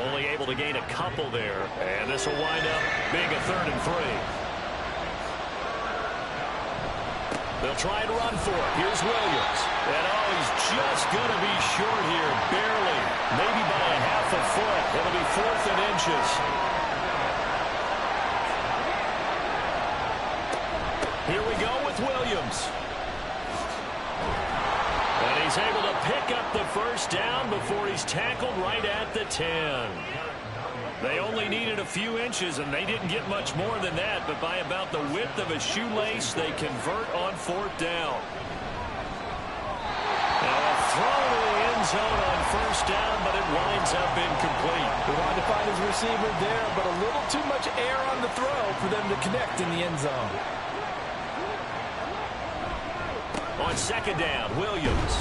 Only able to gain a couple there, and this will wind up being a 3rd and 3. They'll try and run for it. Here's Williams. And he's just going to be short here, barely. Maybe by a half a foot. It'll be 4th and inches. Here we go with Williams. And he's able to pick up the first down before he's tackled right at the 10. They only needed a few inches, and they didn't get much more than that, but by about the width of a shoelace, they convert on 4th down. Now a throw to the end zone on 1st down, but it winds up incomplete. He wanted to find his receiver there, but a little too much air on the throw for them to connect in the end zone. On 2nd down, Williams.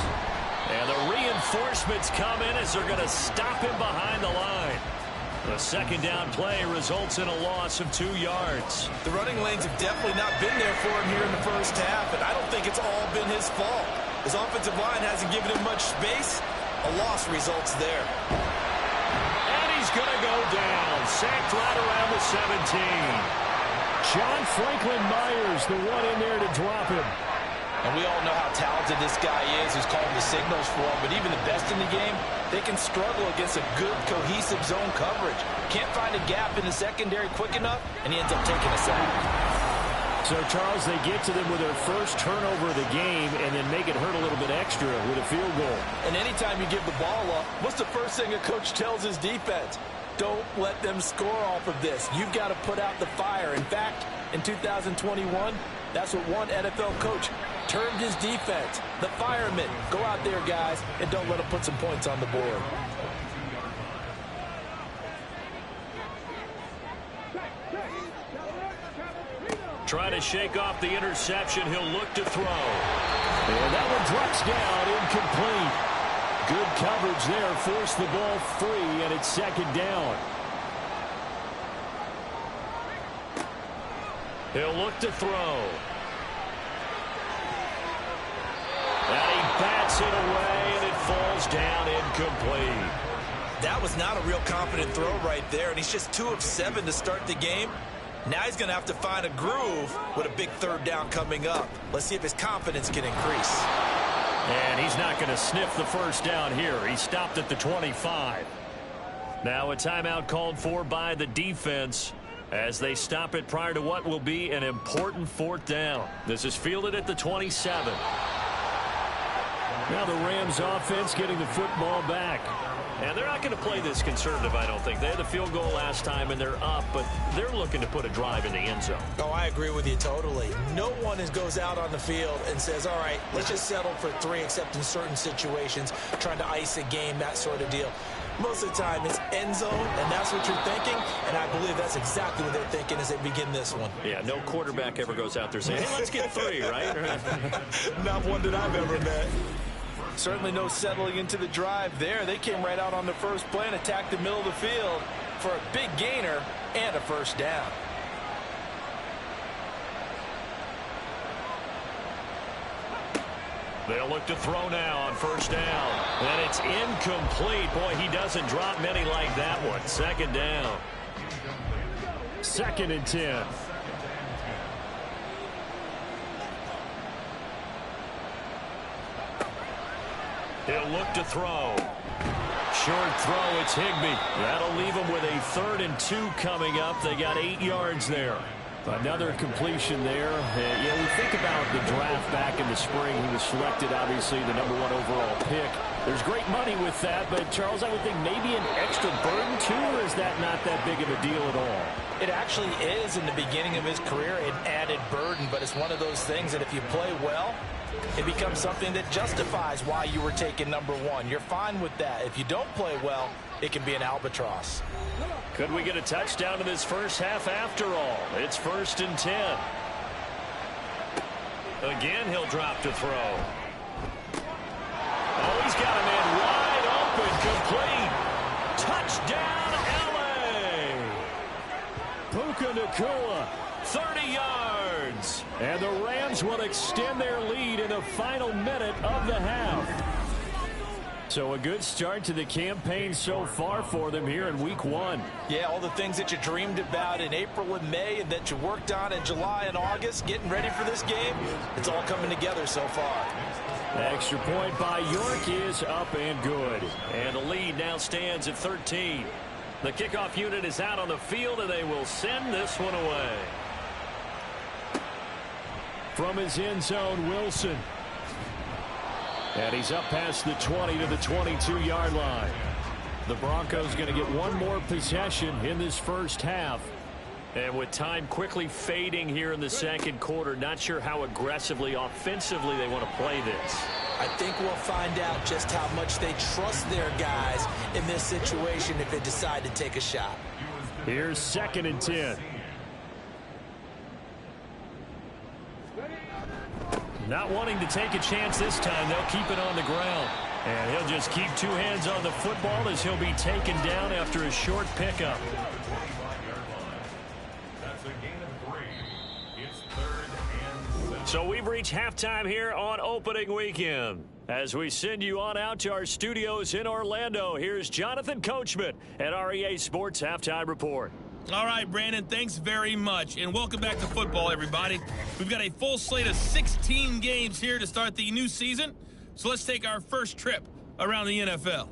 And the reinforcements come in as they're going to stop him behind the line. The 2nd down play results in a loss of 2 yards. The running lanes have definitely not been there for him here in the first half, and I don't think it's all been his fault. His offensive line hasn't given him much space. A loss results there. And he's going to go down. Sacked right around the 17. John Franklin Myers, the one in there to drop him. And we all know how talented this guy is who's calling the signals for him. But even the best in the game, they can struggle against a good, cohesive zone coverage. Can't find a gap in the secondary quick enough, and he ends up taking a sack. So, Charles, they get to them with their first turnover of the game and then make it hurt a little bit extra with a field goal. And anytime you give the ball up, what's the first thing a coach tells his defense? Don't let them score off of this. You've got to put out the fire. In fact, in 2021, that's what one NFL coach termed his defense. The firemen. Go out there, guys, and don't let them put some points on the board. Trying to shake off the interception. He'll look to throw. And that one drops down, incomplete. Good coverage there. Forced the ball free, and it's 2nd down. He'll look to throw. And he bats it away, and it falls down incomplete. That was not a real confident throw right there, and he's just 2 of 7 to start the game. Now he's going to have to find a groove with a big 3rd down coming up. Let's see if his confidence can increase. And he's not going to sniff the first down here. He stopped at the 25. Now a timeout called for by the defense as they stop it prior to what will be an important 4th down. This is fielded at the 27. Now the Rams offense getting the football back. And they're not going to play this conservative, I don't think. They had the field goal last time, and they're up, but they're looking to put a drive in the end zone. Oh, I agree with you totally. No one goes out on the field and says, all right, let's just settle for 3, except in certain situations, trying to ice a game, that sort of deal. Most of the time, it's end zone, and that's what you're thinking, and I believe that's exactly what they're thinking as they begin this one. Yeah, no quarterback ever goes out there saying, hey, let's get 3, right? Not one that I've ever met. Certainly no settling into the drive there. They came right out on the first play and attacked the middle of the field for a big gainer and a first down. They'll look to throw now on first down. And it's incomplete. Boy, he doesn't drop many like that one. Second down. 2nd and 10. He'll look to throw. Short throw, it's Higbee. That'll leave him with a 3rd and 2 coming up. They got 8 yards there. Another completion there. We think about the draft back in the spring. He was selected, obviously, the #1 overall pick. There's great money with that, but, Charles, I would think maybe an extra burden, too, or is that not that big of a deal at all? It actually is in the beginning of his career an added burden, but it's one of those things that if you play well, it becomes something that justifies why you were taken #1. You're fine with that. If you don't play well, it can be an albatross. Could we get a touchdown in this first half after all? It's 1st and 10. Again, he'll drop to throw. Oh, he's got a man wide open, complete. Touchdown, L.A. Puka Nacua. 30 yards. And the Rams will extend their lead in the final minute of the half. So a good start to the campaign so far for them here in week 1. Yeah, all the things that you dreamed about in April and May and that you worked on in July and August, getting ready for this game, it's all coming together so far. Extra point by York is up and good. And the lead now stands at 13. The kickoff unit is out on the field, and they will send this one away. From his end zone, Wilson. And he's up past the 20 to the 22-yard line. The Broncos going to get one more possession in this first half. And with time quickly fading here in the second quarter, not sure how aggressively, offensively they want to play this. I think we'll find out just how much they trust their guys in this situation if they decide to take a shot. Here's 2nd and 10. Not wanting to take a chance this time, they'll keep it on the ground. And he'll just keep 2 hands on the football as he'll be taken down after a short pickup. That's a gain of 3. It's 3rd and 7. So we've reached halftime here on opening weekend. As we send you on out to our studios in Orlando, here's Jonathan Coachman at REA Sports Halftime Report. All right, Brandon, thanks very much. And welcome back to football, everybody. We've got a full slate of 16 games here to start the new season. So let's take our first trip around the NFL.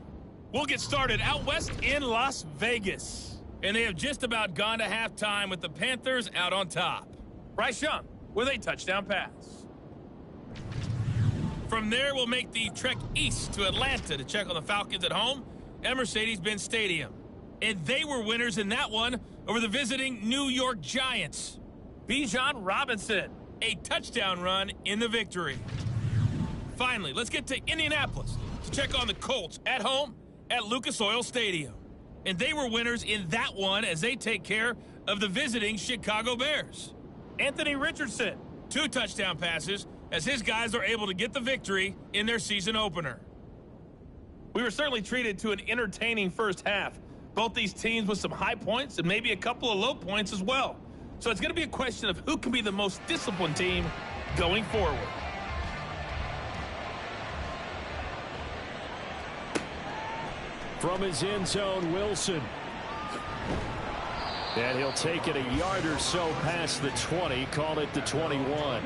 We'll get started out west in Las Vegas. And they have just about gone to halftime with the Panthers out on top. Bryce Young with a touchdown pass. From there, we'll make the trek east to Atlanta to check on the Falcons at home at Mercedes-Benz Stadium. And they were winners in that one over the visiting New York Giants. Bijan Robinson, a touchdown run in the victory. Finally, let's get to Indianapolis to check on the Colts at home at Lucas Oil Stadium. And they were winners in that one as they take care of the visiting Chicago Bears. Anthony Richardson, 2 touchdown passes as his guys are able to get the victory in their season opener. We were certainly treated to an entertaining first half. Both these teams with some high points and maybe a couple of low points as well. So it's going to be a question of who can be the most disciplined team going forward. From his end zone, Wilson. And he'll take it a yard or so past the 20, call it the 21.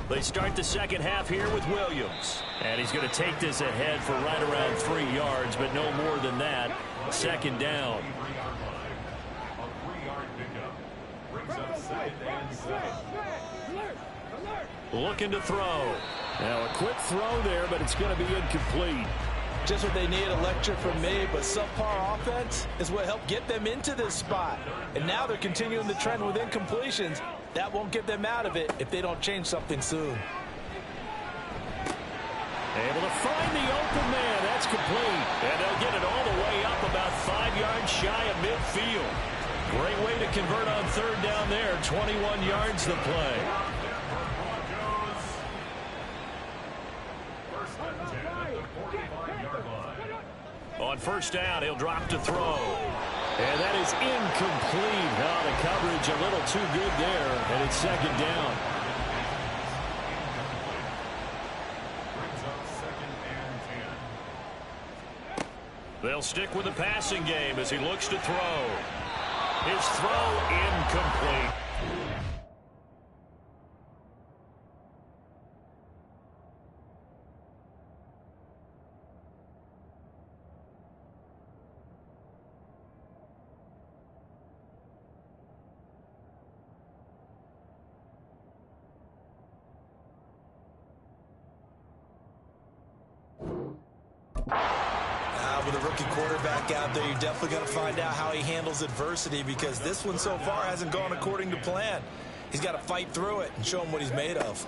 They start the second half here with Williams. And he's going to take this ahead for right around 3 yards, but no more than that. Second down. A 3-yard pickup brings up 2nd and 7. Looking to throw. Now a quick throw there, but it's going to be incomplete. Just what they need, a lecture from me, but subpar offense is what helped get them into this spot. And now they're continuing the trend with incompletions. That won't get them out of it if they don't change something soon. Able to find the open man. That's complete. And they'll get it all the way up about 5 yards shy of midfield. Great way to convert on third down there. 21 yards to play. On first down, he'll drop to throw. And that is incomplete. Oh, the coverage a little too good there. And it's second down. They'll stick with the passing game as he looks to throw. His throw incomplete. With a rookie quarterback out there, you're definitely going to find out how he handles adversity, because this one so far hasn't gone according to plan. He's got to fight through it and show him what he's made of.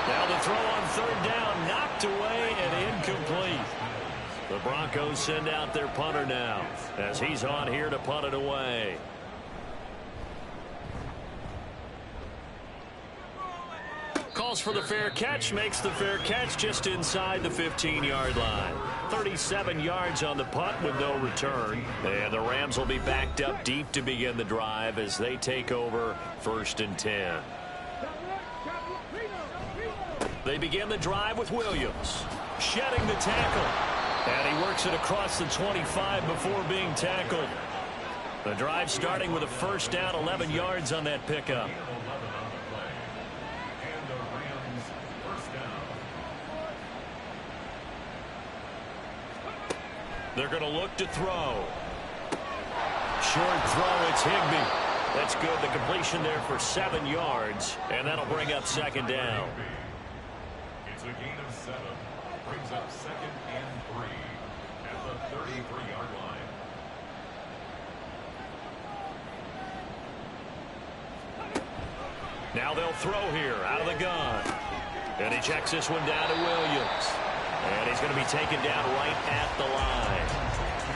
Now the throw on third down, knocked away and incomplete. The Broncos send out their punter now as he's on here to punt it away. Calls for the fair catch, makes the fair catch just inside the 15-yard line. 37 yards on the punt with no return. And the Rams will be backed up deep to begin the drive as they take over 1st and 10. They begin the drive with Williams. Shedding the tackle. And he works it across the 25 before being tackled. The drive starting with a first down, 11 yards on that pickup. They're going to look to throw. Short throw, it's Higbee. That's good. The completion there for 7 yards, and that'll bring up second down. It's a gain of 7. Brings up 2nd and 3 at the 33-yard line. Now they'll throw here out of the gun. And he checks this one down to Williams. And he's going to be taken down right at the line.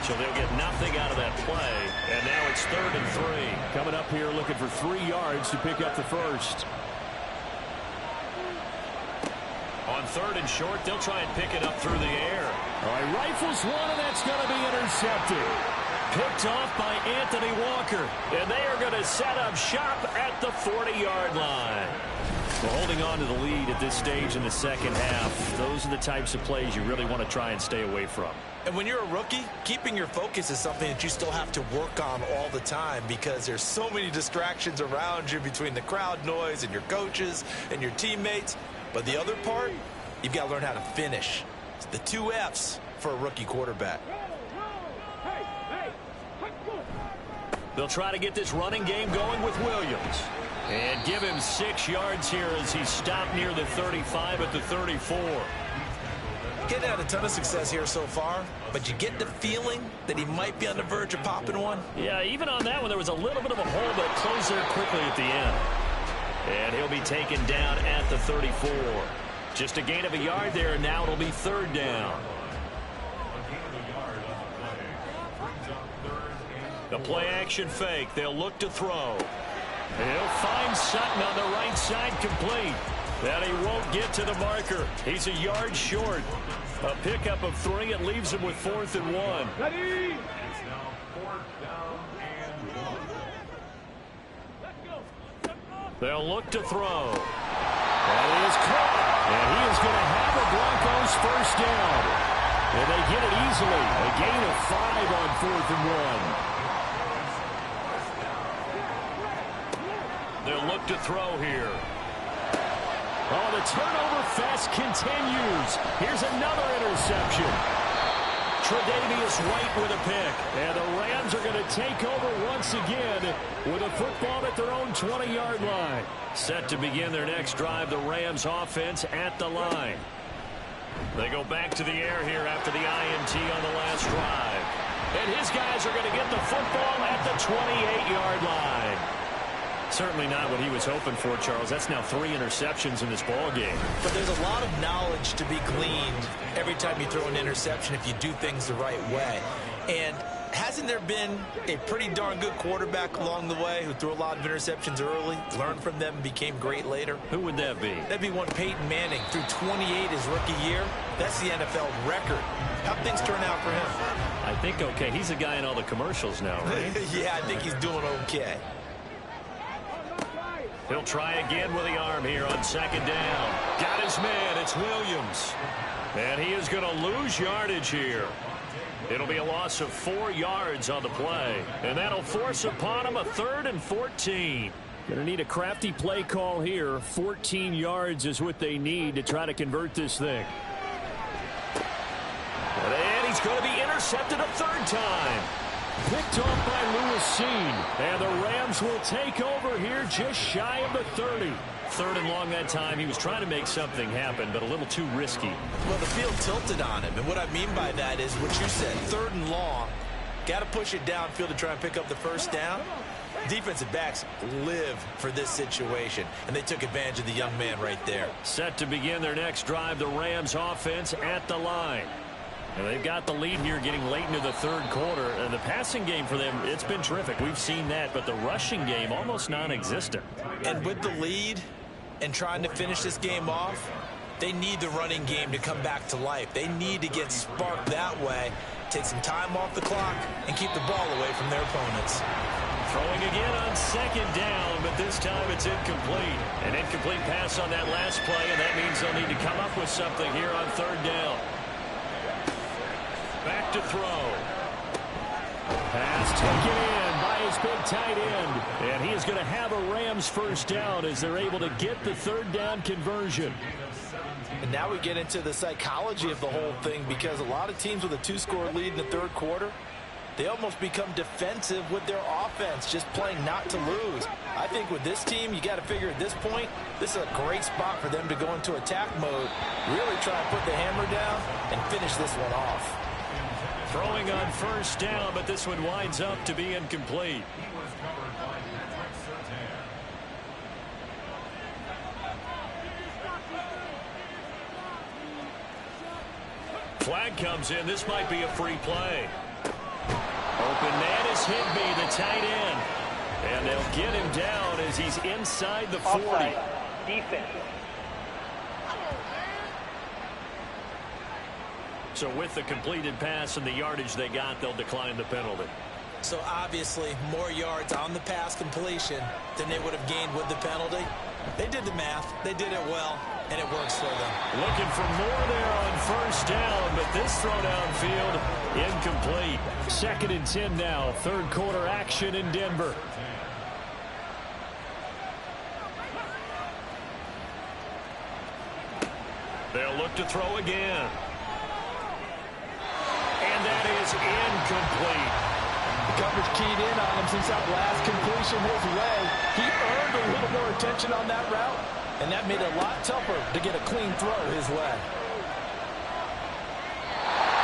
So they'll get nothing out of that play. And now it's 3rd and 3. Coming up here looking for 3 yards to pick up the first. On 3rd and short, they'll try and pick it up through the air. All right, rifles one, and that's going to be intercepted. Picked off by Anthony Walker. And they are going to set up shop at the 40-yard line. Well, holding on to the lead at this stage in the second half, those are the types of plays you really want to try and stay away from. And when you're a rookie, keeping your focus is something that you still have to work on all the time, because there's so many distractions around you between the crowd noise and your coaches and your teammates. But the other part, you've got to learn how to finish. It's the 2 F's for a rookie quarterback. They'll try to get this running game going with Williams. And give him 6 yards here as he's stopped near the 35 at the 34. Getting had a ton of success here so far, but you get the feeling that he might be on the verge of popping one. Yeah, even on that one, there was a little bit of a hole, but it closed there quickly at the end. And he'll be taken down at the 34. Just a gain of a yard there, and now it'll be 3rd down. The play action fake. They'll look to throw. He'll find Sutton on the right side, complete. And he won't get to the marker. He's a yard short. A pickup of 3. It leaves him with 4th and 1. It's now 4th down and 1. They'll look to throw. And he is caught. And he is going to have the Broncos first down. And they get it easily. A gain of 5 on 4th and 1. They'll look to throw here. Oh, the turnover fest continues. Here's another interception. Tre'Davious White with a pick. And the Rams are going to take over once again with a football at their own 20-yard line. Set to begin their next drive, the Rams offense at the line. They go back to the air here after the INT on the last drive. And his guys are going to get the football at the 28-yard line. Certainly not what he was hoping for, Charles. That's now 3 interceptions in this ball game. But there's a lot of knowledge to be gleaned every time you throw an interception if you do things the right way. And hasn't there been a pretty darn good quarterback along the way who threw a lot of interceptions early, learned from them, and became great later? Who would that be? That'd be one Peyton Manning. Threw 28 his rookie year. That's the NFL record. How'd things turn out for him? I think okay. He's a guy in all the commercials now, right? Yeah, I think he's doing okay. He'll try again with the arm here on second down. Got his man. It's Williams. And he is going to lose yardage here. It'll be a loss of 4 yards on the play. And that'll force upon him a 3rd and 14. Going to need a crafty play call here. 14 yards is what they need to try to convert this thing. And he's going to be intercepted a 3rd time. Picked off by Lewis Seen. And the Rams will take over here just shy of the 30. 3rd and long that time. He was trying to make something happen, but a little too risky. Well, the field tilted on him. And what I mean by that is what you said. 3rd and long. Got to push it downfield to try and pick up the first down. Defensive backs live for this situation. And they took advantage of the young man right there. Set to begin their next drive, the Rams offense at the line. And they've got the lead here getting late into the 3rd quarter. And the passing game for them, it's been terrific. We've seen that, but the rushing game almost non-existent. And with the lead and trying to finish this game off, they need the running game to come back to life. They need to get sparked that way, take some time off the clock, and keep the ball away from their opponents. Throwing again on second down, but this time it's incomplete. An incomplete pass on that last play, and that means they'll need to come up with something here on 3rd down. Back to throw. Pass taken in by his big tight end. And he is going to have a Rams first down as they're able to get the 3rd down conversion. And now we get into the psychology of the whole thing, because a lot of teams with a 2-score lead in the 3rd quarter, they almost become defensive with their offense, just playing not to lose. I think with this team, you got to figure at this point, this is a great spot for them to go into attack mode, really try and put the hammer down and finish this one off. Throwing on first down, but this one winds up to be incomplete. Flag comes in. This might be a free play. Open man is Higbee, the tight end. And they'll get him down as he's inside the 40. Offside. Defense. So with the completed pass and the yardage they got, they'll decline the penalty. So obviously more yards on the pass completion than they would have gained with the penalty. They did the math. They did it well, and it works for them. Looking for more there on first down, but this throw downfield incomplete. 2nd and 10 now. 3rd quarter action in Denver. They'll look to throw again. And that is incomplete. The coverage keyed in on him since that last completion his way. He earned a little more attention on that route, and that made it a lot tougher to get a clean throw his way.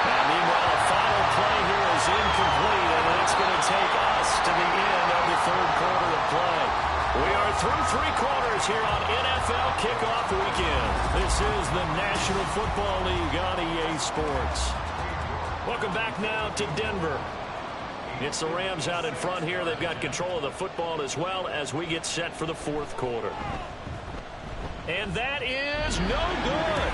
And meanwhile, a final play here is incomplete, and it's going to take us to the end of the 3rd quarter of play. We are through 3 quarters here on NFL Kickoff Weekend. This is the National Football League on EA Sports. Welcome back now to Denver. It's the Rams out in front here. They've got control of the football as well as we get set for the 4th quarter. And that is no good.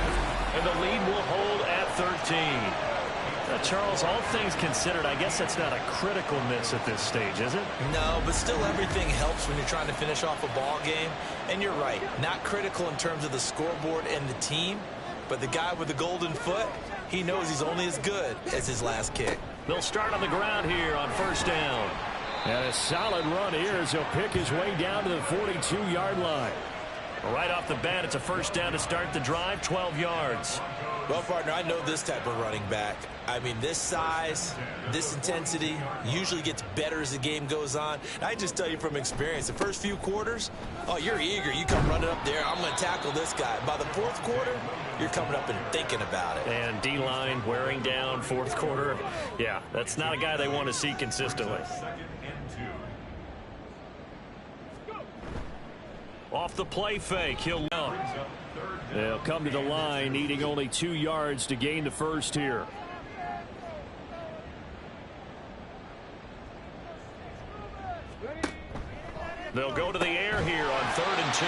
And the lead will hold at 13. Charles, all things considered, I guess that's not a critical miss at this stage, is it? No, but still everything helps when you're trying to finish off a ball game. And you're right, not critical in terms of the scoreboard and the team, but the guy with the golden foot, he knows he's only as good as his last kick. They'll start on the ground here on first down. And a solid run here as he'll pick his way down to the 42-yard line. Right off the bat, it's a first down to start the drive, 12 yards. Well, partner, I know this type of running back. I mean, this size, this intensity usually gets better as the game goes on. And I just tell you from experience, the first few quarters, oh, you're eager. You come running up there, I'm going to tackle this guy. By the fourth quarter, you're coming up and thinking about it. And D-line wearing down fourth quarter. Yeah, that's not a guy they want to see consistently. Off the play fake, he'll down. They'll come to the line, needing only 2 yards to gain the first here. They'll go to the air here on 3rd and 2.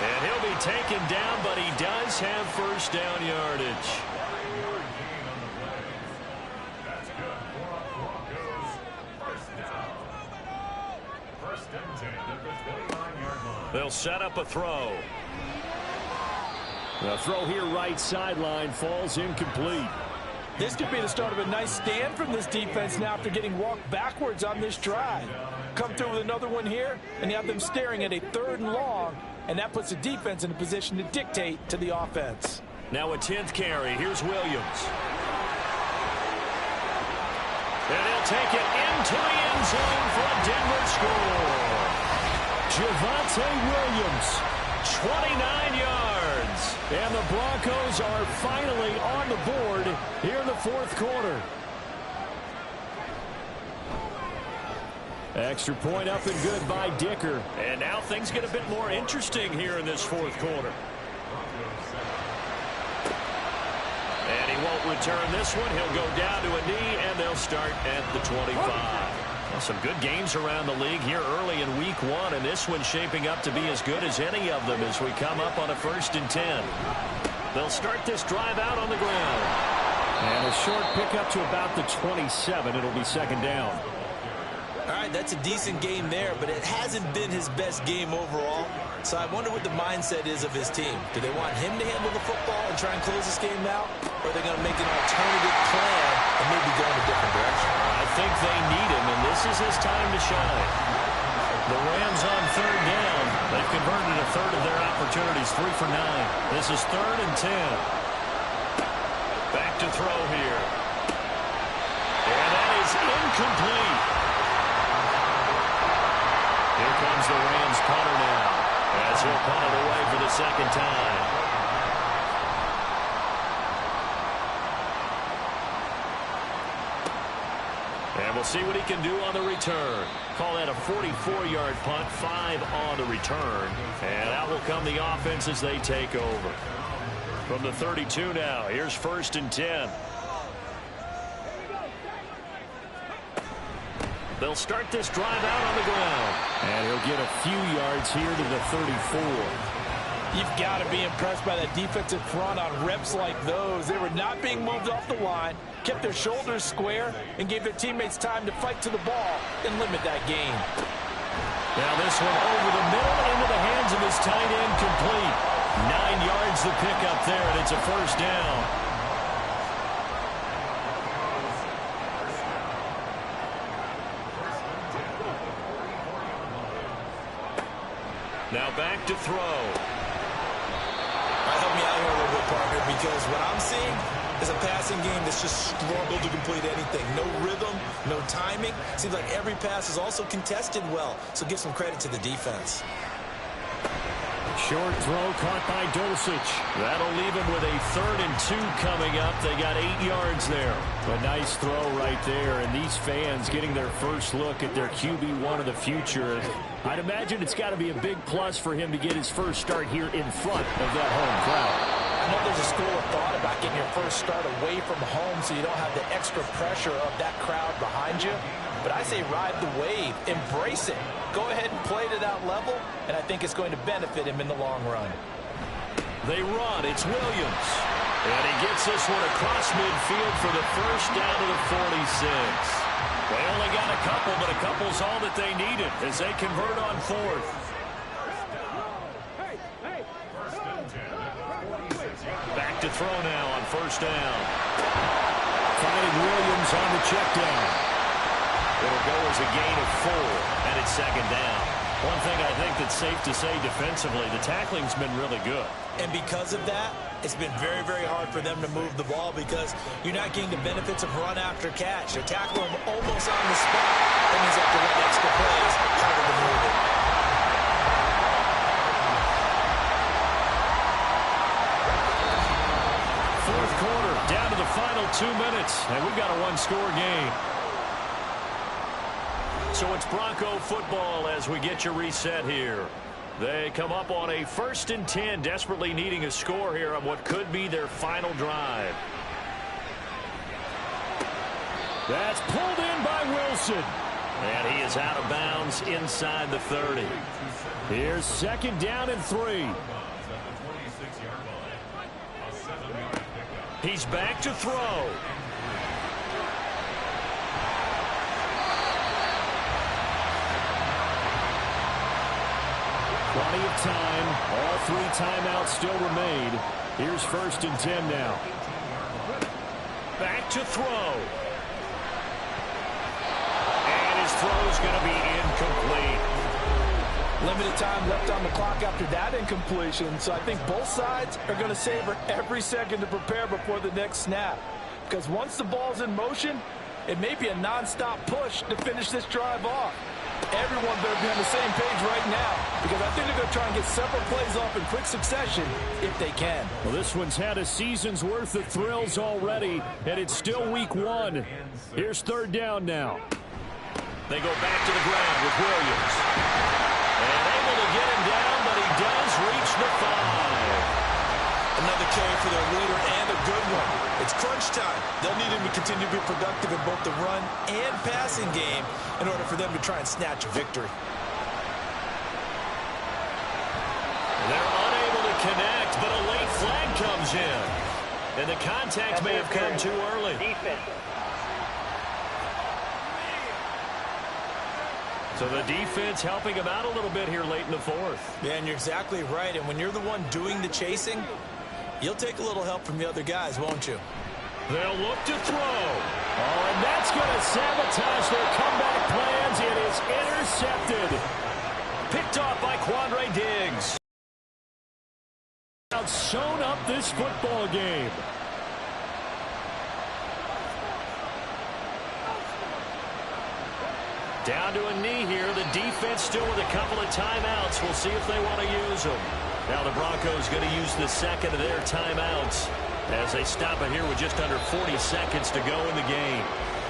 And he'll be taken down, but he does have first down yardage. They'll set up a throw. The throw here right sideline falls incomplete. This could be the start of a nice stand from this defense now after getting walked backwards on this drive. Come through with another one here, and you have them staring at a 3rd and long, and that puts the defense in a position to dictate to the offense. Now a 10th carry. Here's Williams. And he'll take it into the end zone for a Denver score. Javonte Williams, 29 yards. And the Broncos are finally on the board here in the fourth quarter. Extra point up and good by Dicker. And now things get a bit more interesting here in this fourth quarter. And he won't return this one. He'll go down to a knee, and they'll start at the 25. Well, some good games around the league here early in week 1, and this one's shaping up to be as good as any of them as we come up on a 1st and 10. They'll start this drive out on the ground. And a short pickup to about the 27. It'll be 2nd down. All right, that's a decent game there, but it hasn't been his best game overall. So I wonder what the mindset is of his team. Do they want him to handle the football and try and close this game out? Or are they going to make an alternative plan and maybe go in a different direction? I think they need him, and this is his time to shine. The Rams on 3rd down. They've converted a 1/3 of their opportunities, 3 for 9. This is 3rd and 10. Back to throw here. And that is incomplete. Here comes the Rams punter now, as he'll punt it away for the 2nd time. And we'll see what he can do on the return. Call that a 44-yard punt, 5 on the return. And out will come the offense as they take over. From the 32 now, here's 1st and 10. They'll start this drive out on the ground. And he'll get a few yards here to the 34. You've got to be impressed by that defensive front on reps like those. They were not being moved off the line, kept their shoulders square, and gave their teammates time to fight to the ball and limit that gain. Now this one over the middle into the hands of his tight end, complete. 9 yards to pick up there, and it's a 1st down. Now back to throw. Help me out here a little bit, partner, because what I'm seeing is a passing game that's just struggled to complete anything. No rhythm, no timing. Seems like every pass is also contested well, so give some credit to the defense. Short throw caught by Dulcich. That'll leave him with a 3rd and 2 coming up. They got 8 yards there. A nice throw right there, and these fans getting their first look at their QB1 of the future. I'd imagine it's got to be a big plus for him to get his first start here in front of that home crowd. I know there's a school of thought about getting your first start away from home so you don't have the extra pressure of that crowd behind you. But I say ride the wave, embrace it. Go ahead and play to that level, and I think it's going to benefit him in the long run. They run. It's Williams. And he gets this one across midfield for the first down to the 46. They only got a couple, but a couple's all that they needed as they convert on 4th. Back to throw now on 1st down. Finding Williams on the check down. It'll go as a gain of 4, and it's 2nd down. One thing I think that's safe to say defensively, the tackling's been really good. And because of that, It's been very, very hard for them to move the ball because you're not getting the benefits of run after catch. They're tackling him almost on the spot. That means they have to run extra plays, harder to move it. Fourth quarter, down to the final 2 minutes, and we've got a one-score game. So it's Bronco football as we get you reset here. They come up on a 1st and 10, desperately needing a score here on what could be their final drive. That's pulled in by Wilson. And he is out of bounds inside the 30. Here's 2nd down and 3. He's back to throw. Plenty of time. All 3 timeouts still remain. Here's 1st and 10 now. Back to throw. And his throw's going to be incomplete. Limited time left on the clock after that incompletion, so I think both sides are going to savor every second to prepare before the next snap. Because once the ball's in motion, it may be a nonstop push to finish this drive off. Everyone better be on the same page right now because I think they're going to try and get several plays off in quick succession if they can. Well, this one's had a season's worth of thrills already, and it's still week 1. Here's 3rd down now. They go back to the ground with Williams. And able to get him down, but he does reach the 5. Another carry for their leader and a good one. It's crunch time. They'll need him to continue to be productive in both the run and passing game in order for them to try and snatch a victory. They're unable to connect, but a late flag comes in. And the contact may have come too early. So the defense helping him out a little bit here late in the 4th. Yeah, and you're exactly right. And when you're the one doing the chasing, you'll take a little help from the other guys, won't you? They'll look to throw. Oh, and that's going to sabotage their comeback plans. It is intercepted. Picked off by Quandre Diggs. Sewn up this football game. Down to a knee here. The defense still with a couple of timeouts. We'll see if they want to use them. Now the Broncos going to use the 2nd of their timeouts as they stop it here with just under 40 seconds to go in the game.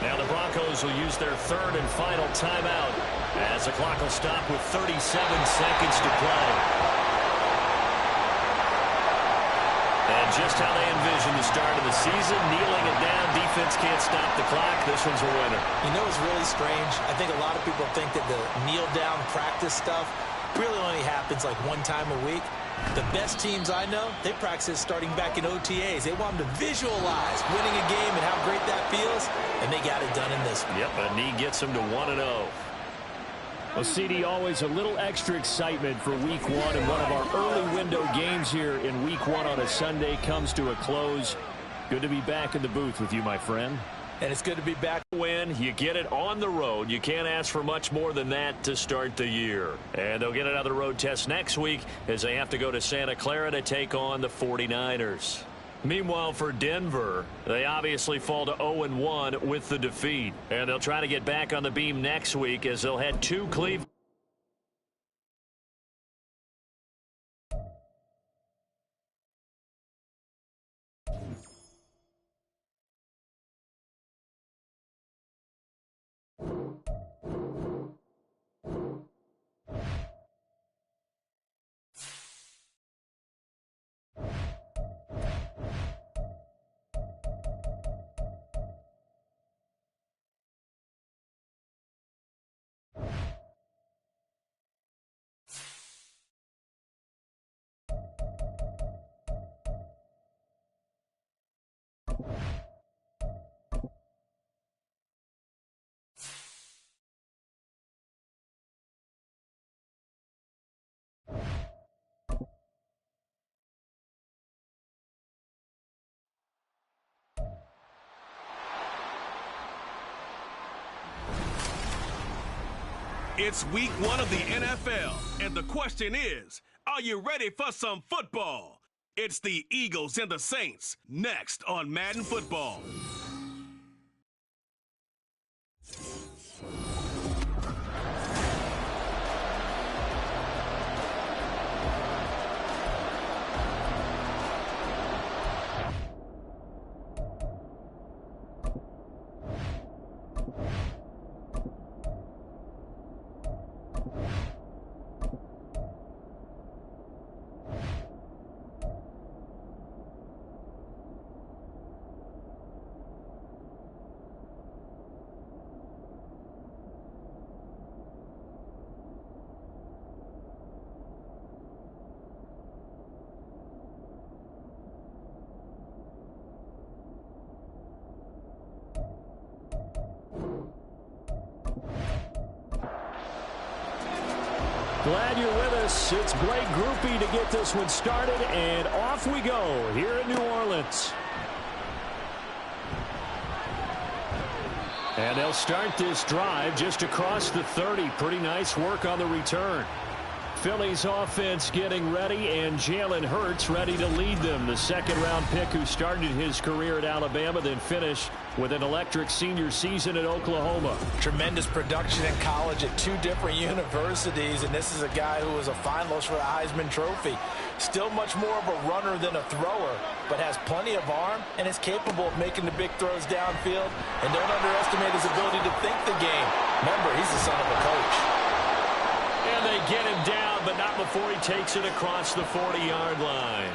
Now the Broncos will use their 3rd and final timeout as the clock will stop with 37 seconds to play. And just how they envision the start of the season, kneeling it down, defense can't stop the clock. This one's a winner. You know what's really strange? I think a lot of people think that the kneel-down practice stuff really only happens like one time a week. The best teams I know, they practice starting back in OTAs. They want them to visualize winning a game and how great that feels, and they got it done in this one. Yep, a knee gets them to 1-0. Well, CD, always a little extra excitement for week 1, and one of our early window games here in week 1 on a Sunday comes to a close. Good to be back in the booth with you, my friend. And it's good to be back. Win, you get it on the road. You can't ask for much more than that to start the year. And they'll get another road test next week as they have to go to Santa Clara to take on the 49ers. Meanwhile, for Denver, they obviously fall to 0-1 with the defeat. And they'll try to get back on the beam next week as they'll head to Cleveland. It's week 1 of the NFL, and the question is, are you ready for some football? It's the Eagles and the Saints, next on Madden Football. Glad you're with us. It's Blake Grupe to get this one started, and off we go here in New Orleans. And they'll start this drive just across the 30. Pretty nice work on the return. Philly's offense getting ready, and Jalen Hurts ready to lead them. The second-round pick who started his career at Alabama, then finished with an electric senior season at Oklahoma. Tremendous production in college at 2 different universities, and this is a guy who was a finalist for the Heisman Trophy. Still much more of a runner than a thrower, but has plenty of arm and is capable of making the big throws downfield. And don't underestimate his ability to think the game. Remember, he's the son of a coach. And they get him down, but not before he takes it across the 40-yard line.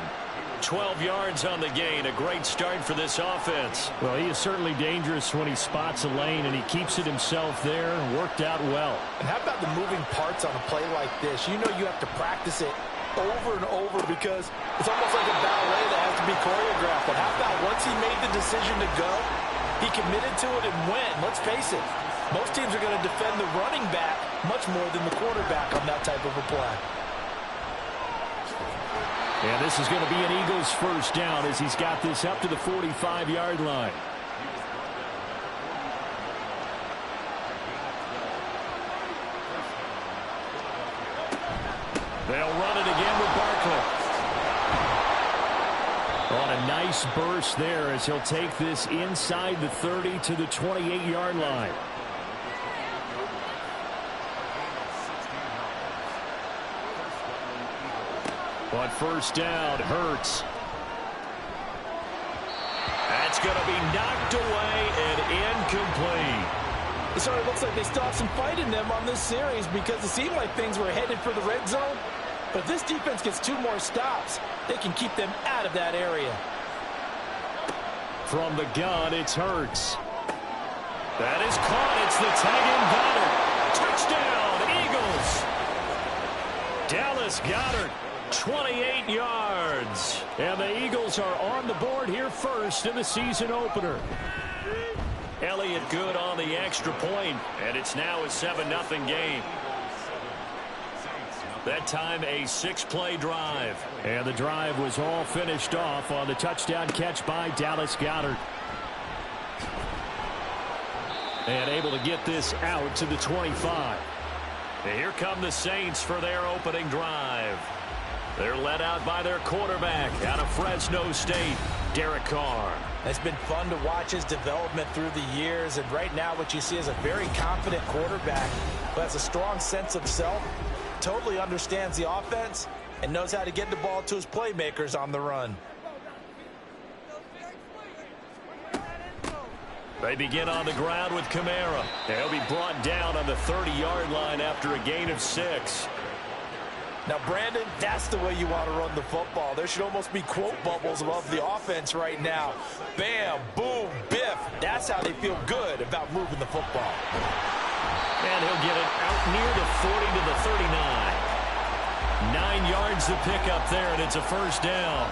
12 yards on the gain. A great start for this offense. Well, he is certainly dangerous when he spots a lane, and he keeps it himself there. Worked out well. And how about the moving parts on a play like this? You know you have to practice it over and over because it's almost like a ballet that has to be choreographed. But how about once he made the decision to go, he committed to it and went. Let's face it. Most teams are going to defend the running back much more than the quarterback on that type of a play. And this is going to be an Eagles first down as he's got this up to the 45-yard line. They'll run it again with Barkley. On a nice burst there as he'll take this inside the 30 to the 28-yard line. On first down, Hurts. That's going to be knocked away and incomplete. So it looks like they still have some fight in them on this series because it seemed like things were headed for the red zone. But if this defense gets 2 more stops, they can keep them out of that area. From the gun, it's Hurts. That is caught. It's the tag-in Goddard. Touchdown, Eagles. Dallas Goddard. 28 yards. And the Eagles are on the board here first in the season opener. Elliott good on the extra point, and it's now a 7-0 game. That time a 6-play drive. And the drive was all finished off on the touchdown catch by Dallas Goedert. And able to get this out to the 25. And here come the Saints for their opening drive. They're led out by their quarterback out of Fresno State, Derek Carr. It's been fun to watch his development through the years, and right now what you see is a very confident quarterback who has a strong sense of self, totally understands the offense, and knows how to get the ball to his playmakers on the run. They begin on the ground with Kamara. He'll be brought down on the 30-yard line after a gain of 6. Now, Brandon, that's the way you want to run the football. There should almost be quote bubbles above the offense right now. Bam, boom, biff. That's how they feel good about moving the football. And he'll get it out near the 40 to the 39. 9 yards to pick up there, and it's a first down.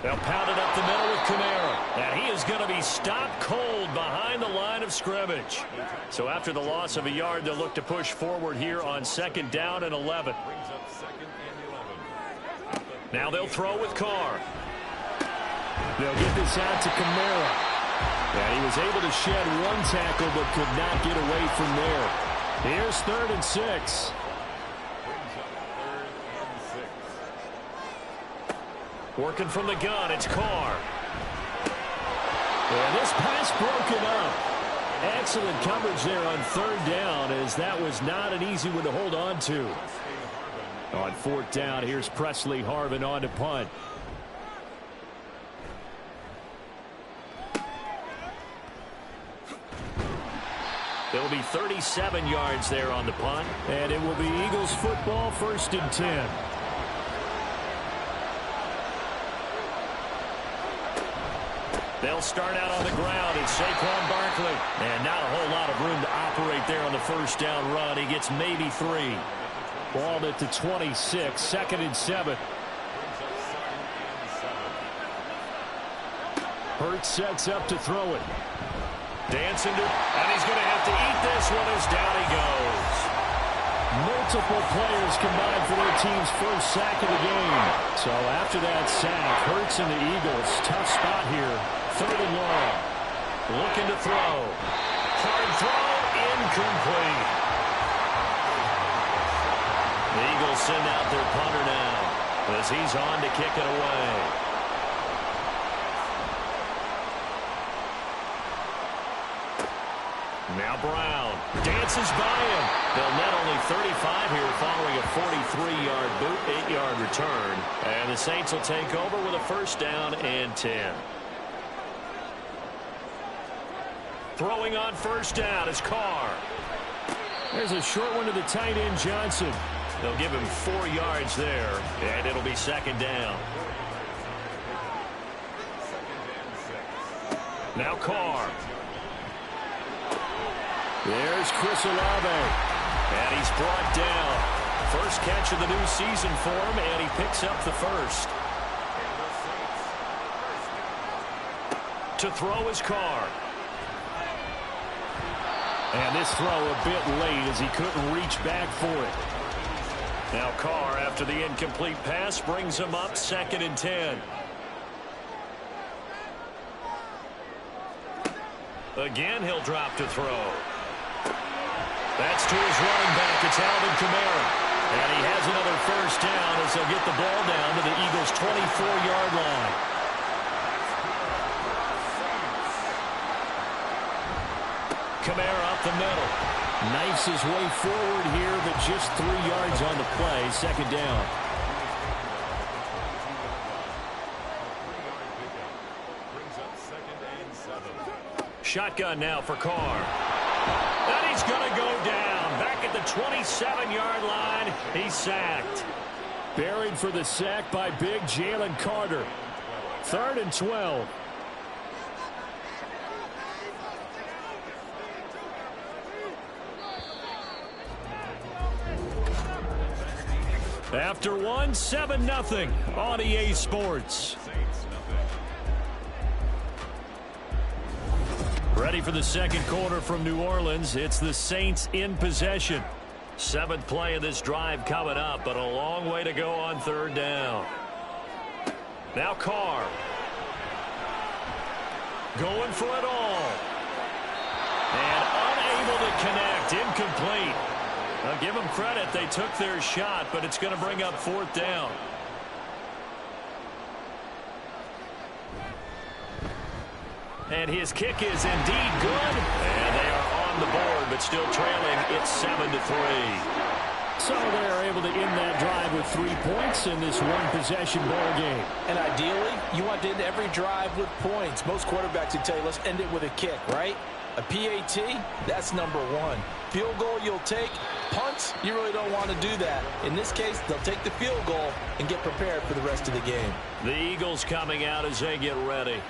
They'll pound it up the middle with Kamara. And he is going to be stopped cold behind the line of scrimmage. So after the loss of a yard, they'll look to push forward here on 2nd down and 11. Now they'll throw with Carr. They'll get this out to Kamara. And he was able to shed one tackle but could not get away from there. Here's 3rd and 6. Working from the gun, it's Carr. And this pass broken up. Excellent coverage there on 3rd down, as that was not an easy one to hold on to. On 4th down, here's Presley Harvin on to punt. It'll be 37 yards there on the punt. And it will be Eagles football, 1st and 10. They'll start out on the ground. It's Saquon Barkley. And not a whole lot of room to operate there on the 1st down run. He gets maybe 3. Balled at the 26, 2nd and 7. Hurts sets up to throw it. Dancing to, and he's going to have to eat this one as down he goes. Multiple players combined for their team's 1st sack of the game. So after that sack, Hurts and the Eagles, tough spot here. 3rd and long. Looking to throw. Hard throw, incomplete. The Eagles send out their punter now as he's on to kick it away. Now Brown dances by him. They'll net only 35 here following a 43-yard boot, 8-yard return. And the Saints will take over with a 1st down and 10. Throwing on 1st down is Carr. There's a short one to the tight end, Johnson. They'll give him 4 yards there, and it'll be 2nd down. Now Carr. There's Chris Olave. And he's brought down. First catch of the new season for him, and he picks up the 1st. To throw is Carr. And this throw a bit late as he couldn't reach back for it. Now Carr, after the incomplete pass, brings him up 2nd and 10. Again, he'll drop to throw. That's to his running back. It's Alvin Kamara. And he has another 1st down as they'll get the ball down to the Eagles' 24-yard line. Kamara up the middle. Knifes his way forward here, but just 3 yards on the play. 2nd down. Shotgun now for Carr. And he's going to go down. Back at the 27-yard line. He's sacked. Buried for the sack by big Jalen Carter. 3rd and 12. After one, 7-0 on EA Sports. Ready for the 2nd quarter from New Orleans. It's the Saints in possession. 7th play of this drive coming up, but a long way to go on 3rd down. Now Carr. Going for it all. And unable to connect. Incomplete. I'll give them credit. They took their shot, but it's going to bring up 4th down. And his kick is indeed good. And they are on the board, but still trailing. It's 7-3. So they're able to end that drive with 3 points in this one-possession ball game. And ideally, you want to end every drive with points. Most quarterbacks would tell you, let's end it with a kick, right? A PAT, that's number 1. Field goal you'll take. Punts, you really don't want to do that. In this case, they'll take the field goal and get prepared for the rest of the game. The Eagles coming out as they get ready.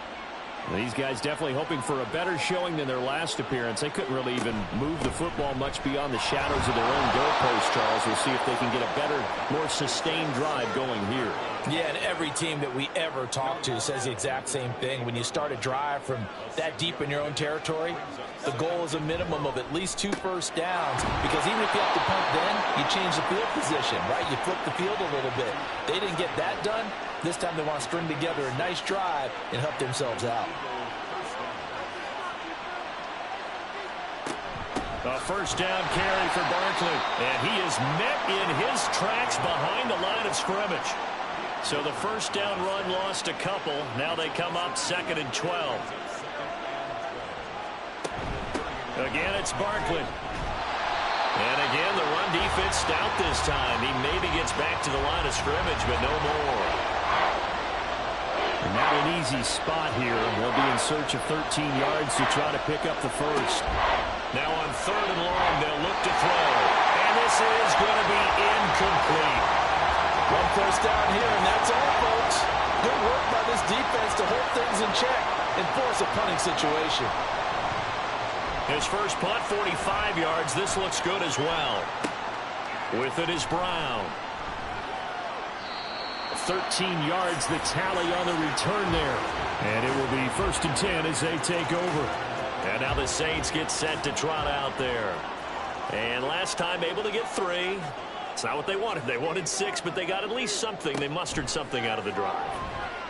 These guys definitely hoping for a better showing than their last appearance. They couldn't really even move the football much beyond the shadows of their own goalpost, Charles. We'll see if they can get a better, more sustained drive going here. Yeah, and every team that we ever talk to says the exact same thing. When you start a drive from that deep in your own territory, the goal is a minimum of at least 2 first downs, because even if you have to punt then, you change the field position, right? You flip the field a little bit. They didn't get that done. This time they want to string together a nice drive and help themselves out. A first down carry for Barkley. And he is met in his tracks behind the line of scrimmage. So the first down run lost a couple. Now they come up 2nd and 12. Again, it's Barkley. And again, the run defense stout this time. He maybe gets back to the line of scrimmage, but no more. Not an easy spot here. They'll be in search of 13 yards to try to pick up the first. Now on 3rd and long, they'll look to throw. And this is going to be incomplete. One first down here, and that's all, folks. Good work by this defense to hold things in check and force a punting situation. His first punt, 45 yards. This looks good as well. With it is Brown. 13 yards, the tally on the return there. And it will be 1st and 10 as they take over. And now the Saints get set to trot out there. And last time able to get 3. It's not what they wanted. They wanted 6, but they got at least something. They mustered something out of the drive.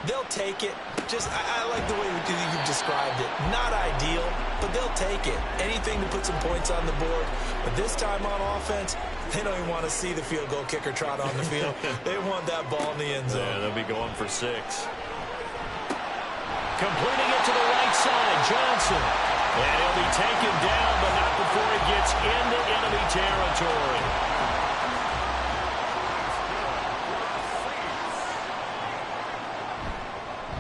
They'll take it. I like the way you've described it. Not ideal, but they'll take it. Anything to put some points on the board. But this time on offense, they don't even want to see the field goal kicker trot on the field. They want that ball in the end zone. Yeah, they'll be going for 6. Completing it to the right side, Johnson. And he'll be taken down, but not before he gets into enemy territory.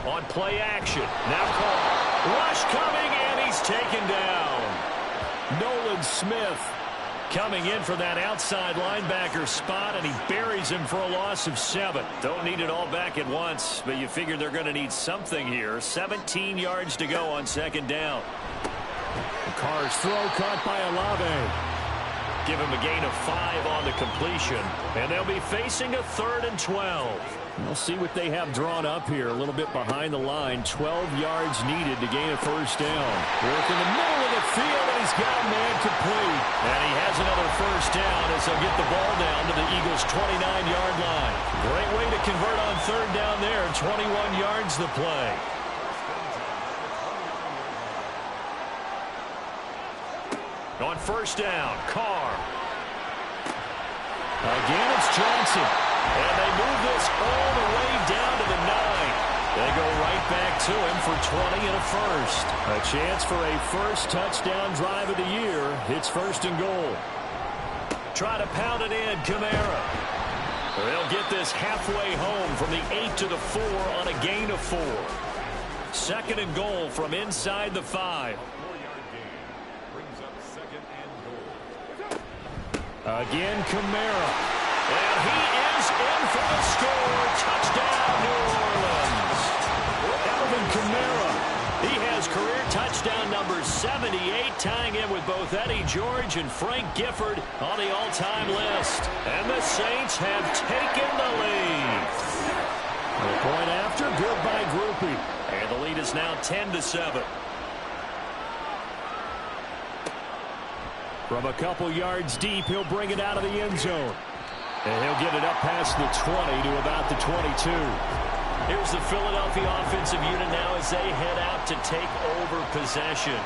On play action. Now call. Rush coming, and he's taken down. Nolan Smith coming in for that outside linebacker spot, and he buries him for a loss of 7. Don't need it all back at once, but you figure they're going to need something here. 17 yards to go on 2nd down. Carr's throw caught by Olave. Give him a gain of 5 on the completion, and they'll be facing a 3rd and 12. We'll see what they have drawn up here. A little bit behind the line. 12 yards needed to gain a first down. Work in the middle of the field, and he's got a man complete. And he has another first down as they'll get the ball down to the Eagles' 29-yard line. Great way to convert on 3rd down there. 21 yards the play. On 1st down, Carr. Again, it's Johnson. And they move this all the way down to the 9. They go right back to him for 20 and a first. A chance for a first touchdown drive of the year. It's 1st and goal. Try to pound it in, Kamara. They'll get this halfway home from the 8 to the 4 on a gain of 4. 2nd and goal from inside the 5. Again, Kamara. And he is in for the score. Touchdown, New Orleans. Alvin Kamara. He has career touchdown number 78, tying in with both Eddie George and Frank Gifford on the all-time list. And the Saints have taken the lead. The point after, good by Groupie. And the lead is now 10-7. From a couple yards deep, he'll bring it out of the end zone. And he'll get it up past the 20 to about the 22. Here's the Philadelphia offensive unit now as they head out to take over possession.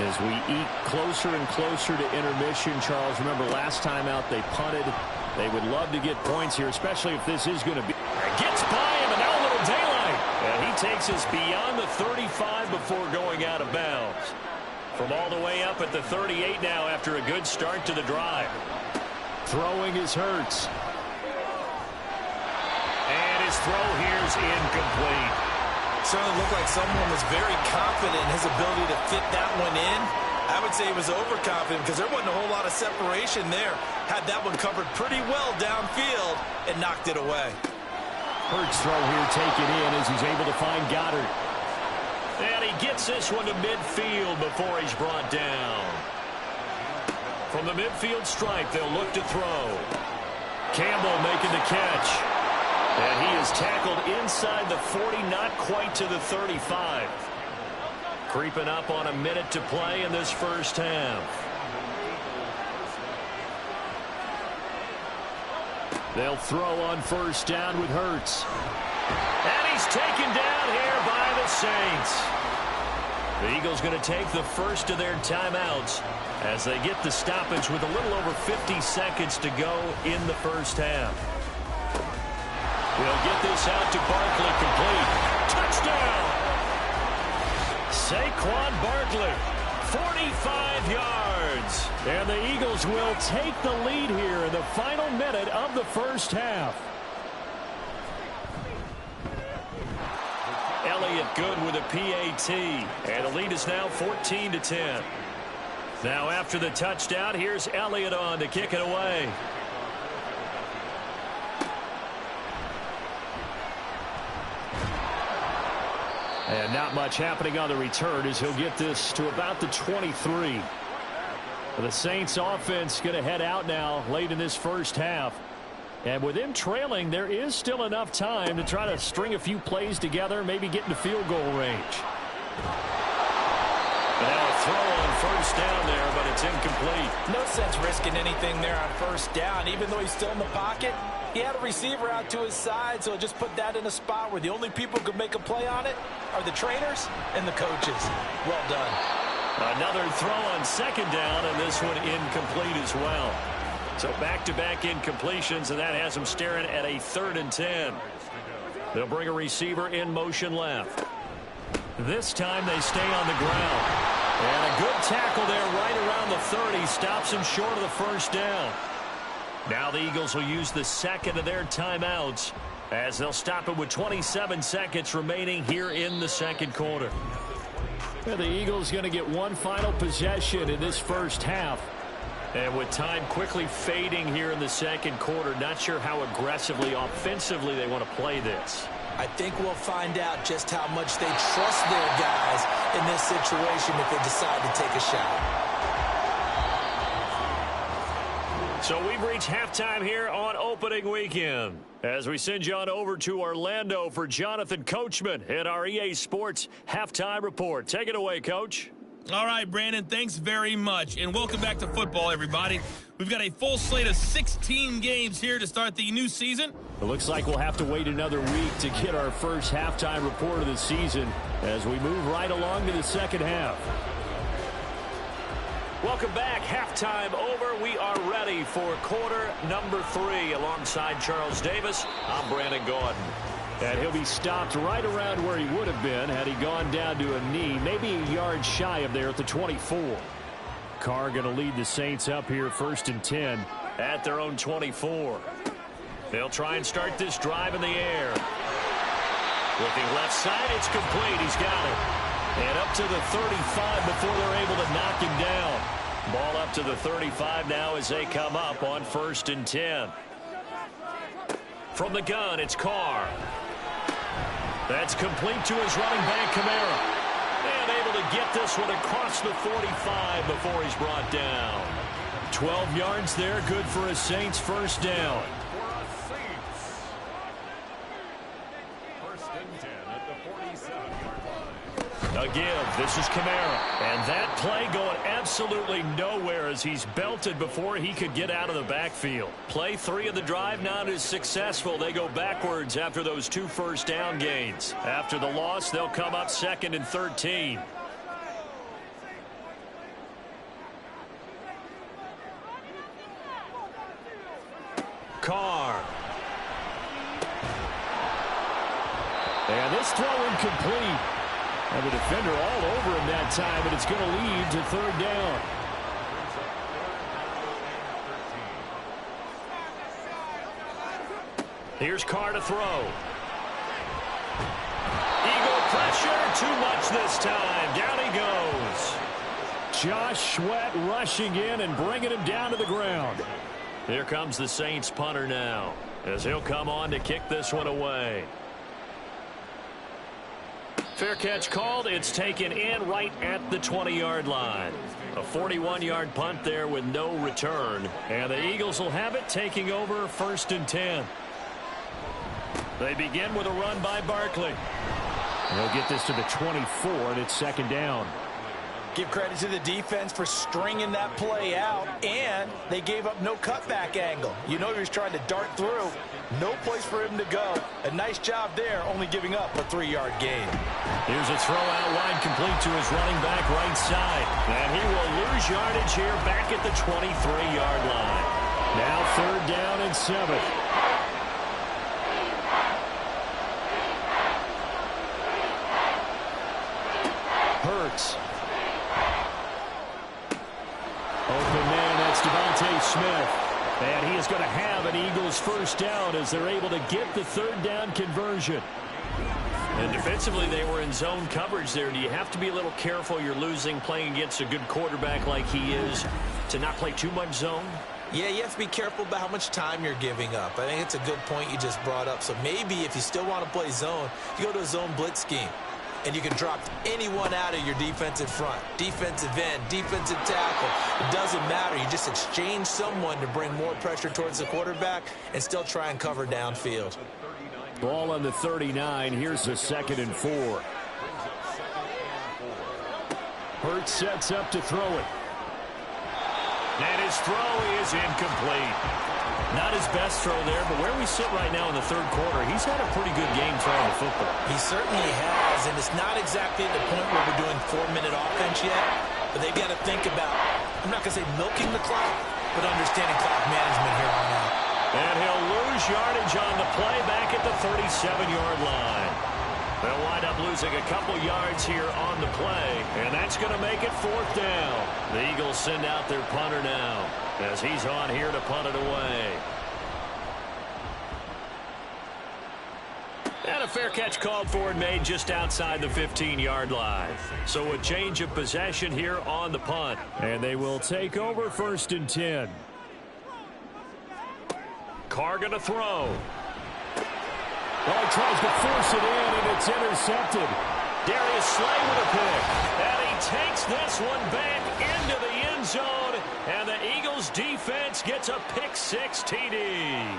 As we eat closer and closer to intermission, Charles, remember last time out they punted. They would love to get points here, especially if this is going to be. Gets by him, and now a little daylight. And he takes us beyond the 35 before going out of bounds. From all the way up at the 38 now after a good start to the drive. Throwing is Hurts. And his throw here is incomplete. Certainly looked like someone was very confident in his ability to fit that one in. I would say he was overconfident because there wasn't a whole lot of separation there. Had that one covered pretty well downfield and knocked it away. Hurts throw here taken in as he's able to find Goddard. And he gets this one to midfield before he's brought down. From the midfield stripe, they'll look to throw. Campbell making the catch. And he is tackled inside the 40, not quite to the 35. Creeping up on a minute to play in this first half. They'll throw on 1st down with Hurts. And he's taken down here by the Saints. The Eagles going to take the first of their timeouts as they get the stoppage with a little over 50 seconds to go in the first half. We'll get this out to Barkley, complete. Touchdown! Saquon Barkley, 45 yards. And the Eagles will take the lead here in the final minute of the first half. Elliott good with a PAT. And the lead is now 14-10. Now after the touchdown, here's Elliott on to kick it away. And not much happening on the return as he'll get this to about the 23. The Saints offense going to head out now late in this first half. And with them trailing, there is still enough time to try to string a few plays together, maybe get into field goal range. And now a throw on first down there, but it's incomplete. No sense risking anything there on first down. Even though he's still in the pocket, he had a receiver out to his side, so just put that in a spot where the only people who can make a play on it are the trainers and the coaches. Well done. Another throw on second down, and this one incomplete as well. So back-to-back incompletions, and that has them staring at a 3rd and 10. They'll bring a receiver in motion left. This time they stay on the ground. And a good tackle there right around the 30 stops him short of the first down. Now the Eagles will use the second of their timeouts as they'll stop it with 27 seconds remaining here in the second quarter. And the Eagles going to get one final possession in this first half. And with time quickly fading here in the second quarter, not sure how aggressively, offensively they want to play this. I think we'll find out just how much they trust their guys in this situation if they decide to take a shot. So we've reached halftime here on opening weekend as we send you on over to Orlando for Jonathan Coachman in our EA Sports Halftime Report. Take it away, Coach. All right, Brandon, thanks very much. And welcome back to football, everybody. We've got a full slate of 16 games here to start the new season. It looks like we'll have to wait another week to get our first halftime report of the season as we move right along to the second half. Welcome back. Halftime over. We are ready for quarter number 3 alongside Charles Davis. I'm Brandon Gordon. And he'll be stopped right around where he would have been had he gone down to a knee, maybe a yard shy of there at the 24. Carr going to lead the Saints up here 1st and 10 at their own 24. They'll try and start this drive in the air. Looking left side, it's complete. He's got it. And up to the 35 before they're able to knock him down. Ball up to the 35 now as they come up on 1st and 10. From the gun, it's Carr. That's complete to his running back, Kamara. And able to get this one across the 45 before he's brought down. 12 yards there, good for a Saints first down. A give. This is Kamara. And that play going absolutely nowhere as he's belted before he could get out of the backfield. Play 3 of the drive not as successful. They go backwards after those 2 first down gains. After the loss, they'll come up 2nd and 13. Carr. And this throw incomplete. And the defender all over him that time, but it's going to lead to 3rd down. Here's Carr to throw. Eagle pressure, too much this time. Down he goes. Josh Sweat rushing in and bringing him down to the ground. Here comes the Saints punter now as he'll come on to kick this one away. Fair catch called. It's taken in right at the 20-yard line. A 41-yard punt there with no return. And the Eagles will have it, taking over 1st and 10. They begin with a run by Barkley. And they'll get this to the 24, and it's 2nd down. Give credit to the defense for stringing that play out, and they gave up no cutback angle. You know he was trying to dart through. No place for him to go. A nice job there, only giving up a 3-yard gain. Here's a throw out wide complete to his running back right side. And he will lose yardage here back at the 23-yard line. Now 3rd down and 7. Hurts. Open man, that's Devontae Smith. And he is going to have an Eagles first down as they're able to get the 3rd down conversion. And defensively, they were in zone coverage there. Do you have to be a little careful? You're losing playing against a good quarterback like he is to not play too much zone? Yeah, you have to be careful about how much time you're giving up. I think it's a good point you just brought up. So maybe if you still want to play zone, you go to a zone blitz scheme. And you can drop anyone out of your defensive front. Defensive end, defensive tackle. It doesn't matter. You just exchange someone to bring more pressure towards the quarterback and still try and cover downfield. Ball on the 39. Here's the 2nd and 4. Hurts sets up to throw it. And his throw is incomplete. Not his best throw there, but where we sit right now in the 3rd quarter, he's had a pretty good game throwing the football. He certainly has, and it's not exactly at the point where we're doing 4-minute offense yet, but they've got to think about, I'm not going to say milking the clock, but understanding clock management here on out. And he'll lose yardage on the play back at the 37-yard line. They'll wind up losing a couple yards here on the play, and that's going to make it 4th down. The Eagles send out their punter now as he's on here to punt it away. And a fair catch called for and made just outside the 15-yard line. So a change of possession here on the punt. And they will take over 1st and 10. Carr going to throw. Oh, he tries to force it in, and it's intercepted. Darius Slay with a pick. And he takes this one back into the end zone. And the Eagles defense gets a pick-6 TD.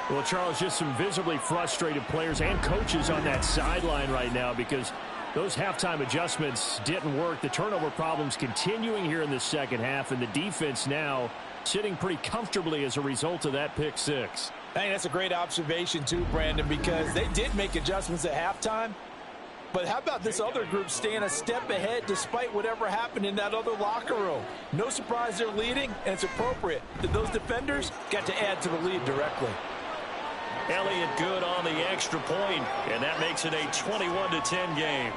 Well, Charles, just some visibly frustrated players and coaches on that sideline right now because those halftime adjustments didn't work. The turnover problems continuing here in the 2nd half, and the defense now sitting pretty comfortably as a result of that pick-6. I think that's a great observation, too, Brandon, because they did make adjustments at halftime. But how about this other group staying a step ahead despite whatever happened in that other locker room? No surprise they're leading, and it's appropriate that those defenders got to add to the lead directly. Elliott good on the extra point, and that makes it a 21-10 game.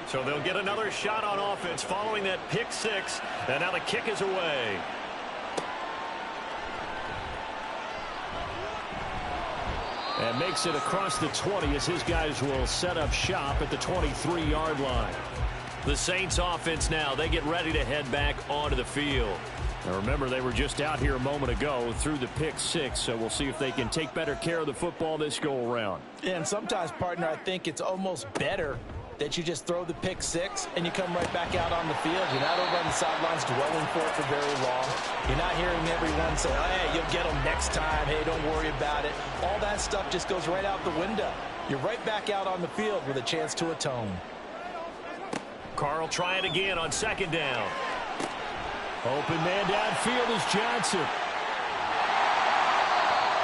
So they'll get another shot on offense following that pick-6, and now the kick is away. And makes it across the 20 as his guys will set up shop at the 23-yard line. The Saints offense now, they get ready to head back onto the field. Now remember, they were just out here a moment ago through the pick-6, so we'll see if they can take better care of the football this go-around. And sometimes, partner, I think it's almost better that you just throw the pick-6 and you come right back out on the field. You're not over on the sidelines dwelling for it for very long. You're not hearing everyone say, oh, hey, you'll get them next time. Hey, don't worry about it. All that stuff just goes right out the window. You're right back out on the field with a chance to atone. Carl try it again on 2nd down. Open man downfield is Johnson.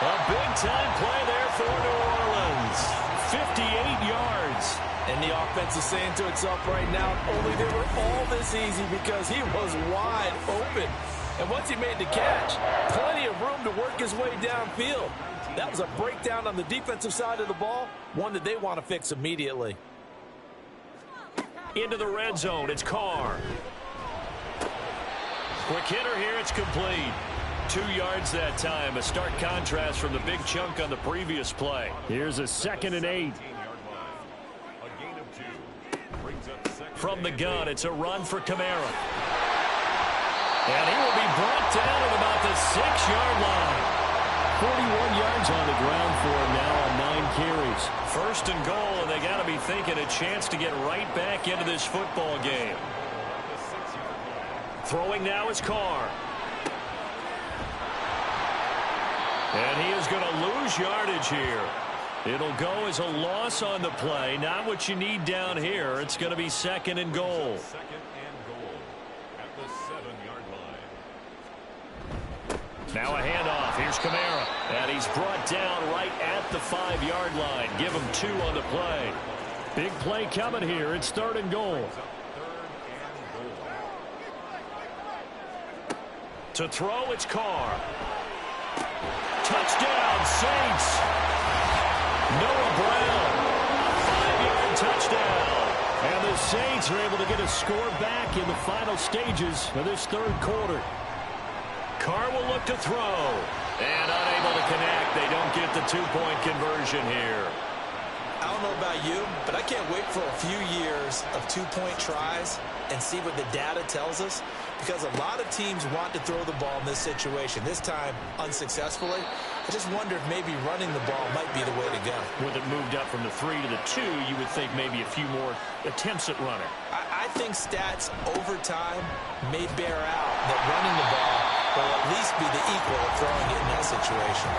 A big-time play there for New Orleans. 58 yards. And the offense is saying to itself right now, only they were all this easy because he was wide open. And once he made the catch, plenty of room to work his way downfield. That was a breakdown on the defensive side of the ball, one that they want to fix immediately. Into the red zone, it's Carr. Quick hitter here, it's complete. 2 yards that time, a stark contrast from the big chunk on the previous play. Here's a 2nd and 8. From the gun, it's a run for Kamara. And he will be brought down at about the 6-yard line. 41 yards on the ground for him now on 9 carries. 1st and goal, and they got to be thinking a chance to get right back into this football game. Throwing now is Carr. And he is going to lose yardage here. It'll go as a loss on the play. Not what you need down here. It's going to be 2nd and goal. Second and goal at the 7-yard line. Now a handoff. Here's Kamara. And he's brought down right at the 5-yard line. Give him 2 on the play. Big play coming here. It's 3rd and goal. To throw, it's Carr. Touchdown, Saints. Noah Brown. 5-yard touchdown. And the Saints are able to get a score back in the final stages of this 3rd quarter. Carr will look to throw. And unable to connect. They don't get the 2-point conversion here. I don't know about you, but I can't wait for a few years of 2-point tries and see what the data tells us, because a lot of teams want to throw the ball in this situation. This time, unsuccessfully. I just wonder if maybe running the ball might be the way to go. With it moved up from the 3 to the 2, you would think maybe a few more attempts at running. I think stats over time may bear out that running the ball will at least be the equal of throwing it in that situation.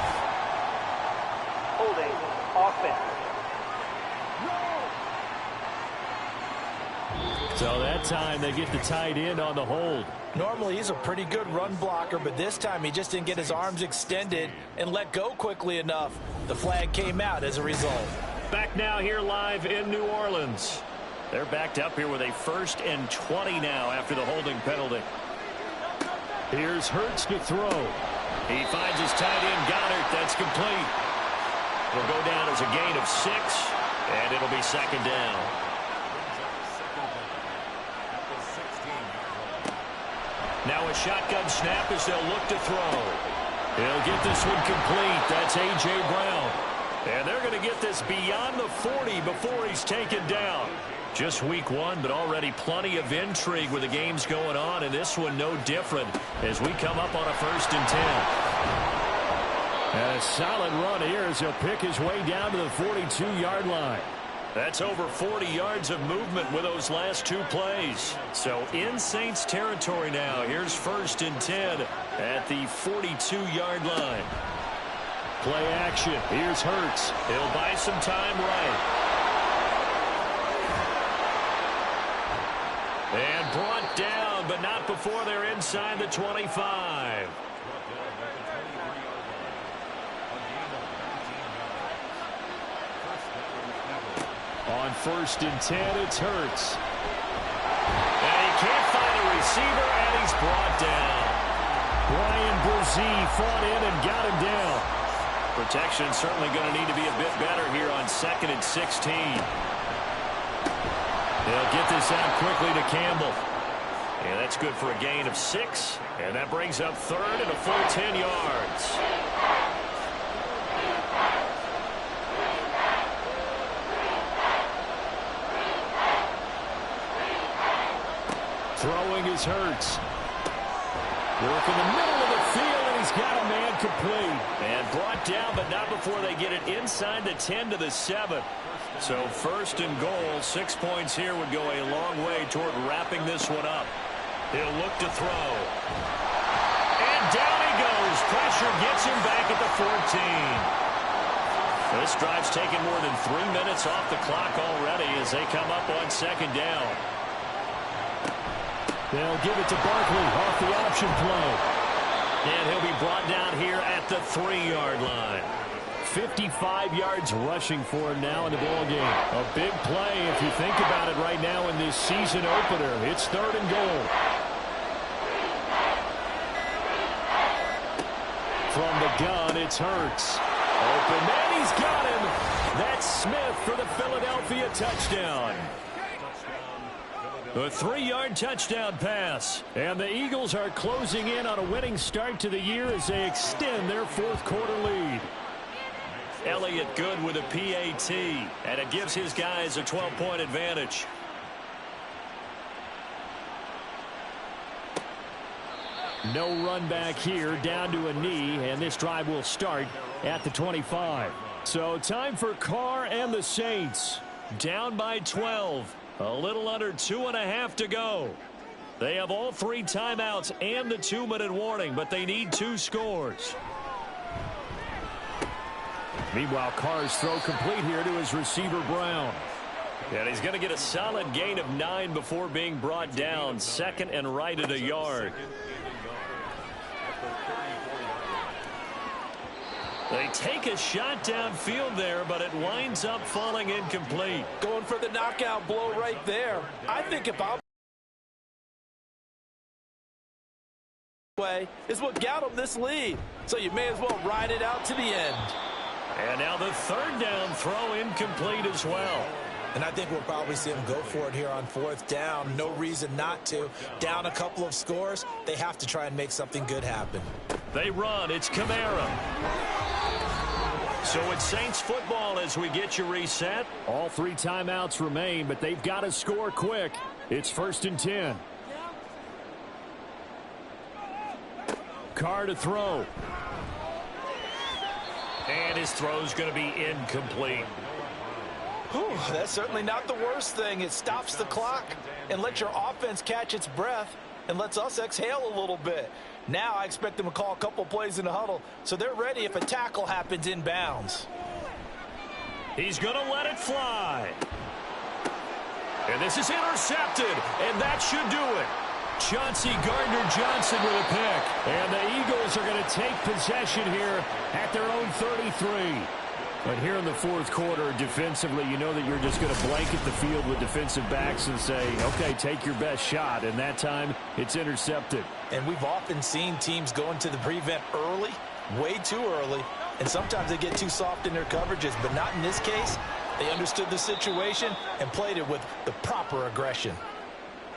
Holding offense. So that time they get the tight end on the hold. Normally he's a pretty good run blocker, but this time he just didn't get his arms extended and let go quickly enough. The flag came out as a result. Back now here live in New Orleans. They're backed up here with a 1st and 20 now after the holding penalty. Here's Hurts to throw. He finds his tight end, Goddard. That's complete. Will go down as a gain of 6, and it'll be 2nd down. Now a shotgun snap as they'll look to throw. He'll get this one complete. That's A.J. Brown. And they're going to get this beyond the 40 before he's taken down. Just week 1, but already plenty of intrigue with the games going on, and this one no different as we come up on a 1st and 10. And a solid run here as he'll pick his way down to the 42-yard line. That's over 40 yards of movement with those last 2 plays. So in Saints territory now. Here's 1st and 10 at the 42-yard line. Play action. Here's Hurts. He'll buy some time right. And brought down, but not before they're inside the 25. On 1st and 10, it's Hurts. And he can't find a receiver, and he's brought down. Brian Brzee fought in and got him down. Protection certainly going to need to be a bit better here on 2nd and 16. They'll get this out quickly to Campbell. And that's good for a gain of 6. And that brings up 3rd and a full 10 yards. Throwing is Hurts. Work in the middle of the field, and he's got a man complete. And brought down, but not before they get it inside the 10 to the 7. So 1st and goal, 6 points here would go a long way toward wrapping this one up. He'll look to throw. And down he goes. Pressure gets him back at the 14. This drive's taken more than 3 minutes off the clock already as they come up on 2nd down. They'll give it to Barkley off the option play. And he'll be brought down here at the 3-yard line. 55 yards rushing for him now in the ballgame. A big play if you think about it right now in this season opener. It's 3rd and goal. From the gun, it's Hurts. Open man, he's got him. That's Smith for the Philadelphia touchdown. A 3-yard touchdown pass. And the Eagles are closing in on a winning start to the year as they extend their 4th quarter lead. Elliott good with a PAT, and it gives his guys a 12-point advantage. No run back here, down to a knee, and this drive will start at the 25. So time for Carr and the Saints. Down by 12. A little under 2.5 to go. They have all 3 timeouts and the 2-minute warning, but they need 2 scores. Meanwhile, Carr's throw complete here to his receiver, Brown. And he's going to get a solid gain of 9 before being brought down. Second and right at a yard. They take a shot downfield there, but it winds up falling incomplete. Going for the knockout blow right there. I think if I'm way is what got him this lead. So you may as well ride it out to the end. And now the third down throw incomplete as well. And I think we'll probably see him go for it here on fourth down. No reason not to. Down a couple of scores, they have to try and make something good happen. They run. It's Kamara. So it's Saints football as we get you reset. All 3 timeouts remain, but they've got to score quick. It's 1st and 10. Carr to throw. And his throw's going to be incomplete. Whew, that's certainly not the worst thing. It stops the clock and lets your offense catch its breath and lets us exhale a little bit. Now I expect them to call a couple plays in the huddle so they're ready if a tackle happens inbounds. He's going to let it fly. And this is intercepted, and that should do it. Chauncey Gardner-Johnson with a pick. And the Eagles are going to take possession here at their own 33. But here in the fourth quarter, defensively, you know that you're just going to blanket the field with defensive backs and say, okay, take your best shot. And that time, it's intercepted. And we've often seen teams go into the prevent early, way too early, and sometimes they get too soft in their coverages. But not in this case. They understood the situation and played it with the proper aggression.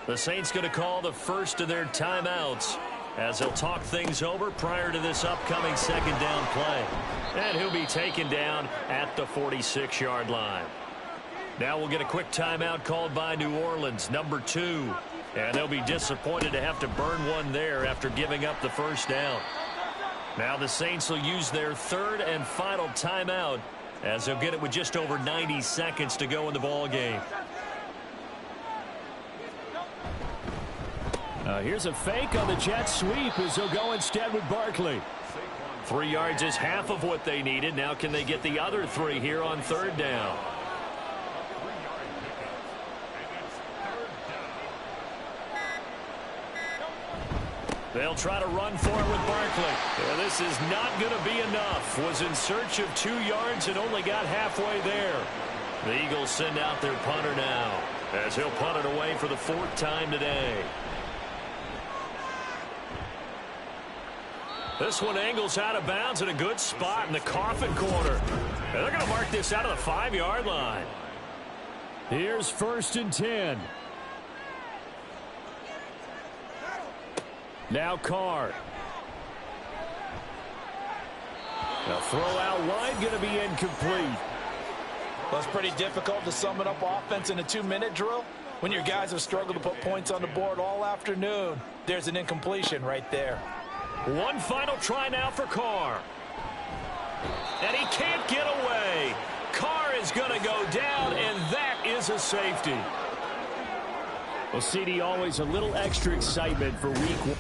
The Saints going to call the first of their timeouts as they'll talk things over prior to this upcoming second down play. And he'll be taken down at the 46-yard line. Now we'll get a quick timeout called by New Orleans, number 2. And they'll be disappointed to have to burn one there after giving up the first down. Now the Saints will use their third and final timeout as they'll get it with just over 90 seconds to go in the ball game. Here's a fake on the jet sweep as he'll go instead with Barkley. 3 yards is half of what they needed. Now can they get the other 3 here on third down? They'll try to run for it with Barkley. Yeah, this is not going to be enough. Was in search of 2 yards and only got halfway there. The Eagles send out their punter now as he'll punt it away for the 4th time today. This one angles out of bounds in a good spot in the coffin corner. And they're going to mark this out of the 5-yard line. Here's 1st and 10. Now Carr. The throw out wide going to be incomplete. Well, it's pretty difficult to sum it up offense in a 2-minute drill when your guys have struggled to put points on the board all afternoon. There's an incompletion right there. One final try now for Carr. And he can't get away. Carr is going to go down, and that is a safety. Well, CD, always a little extra excitement for week 1.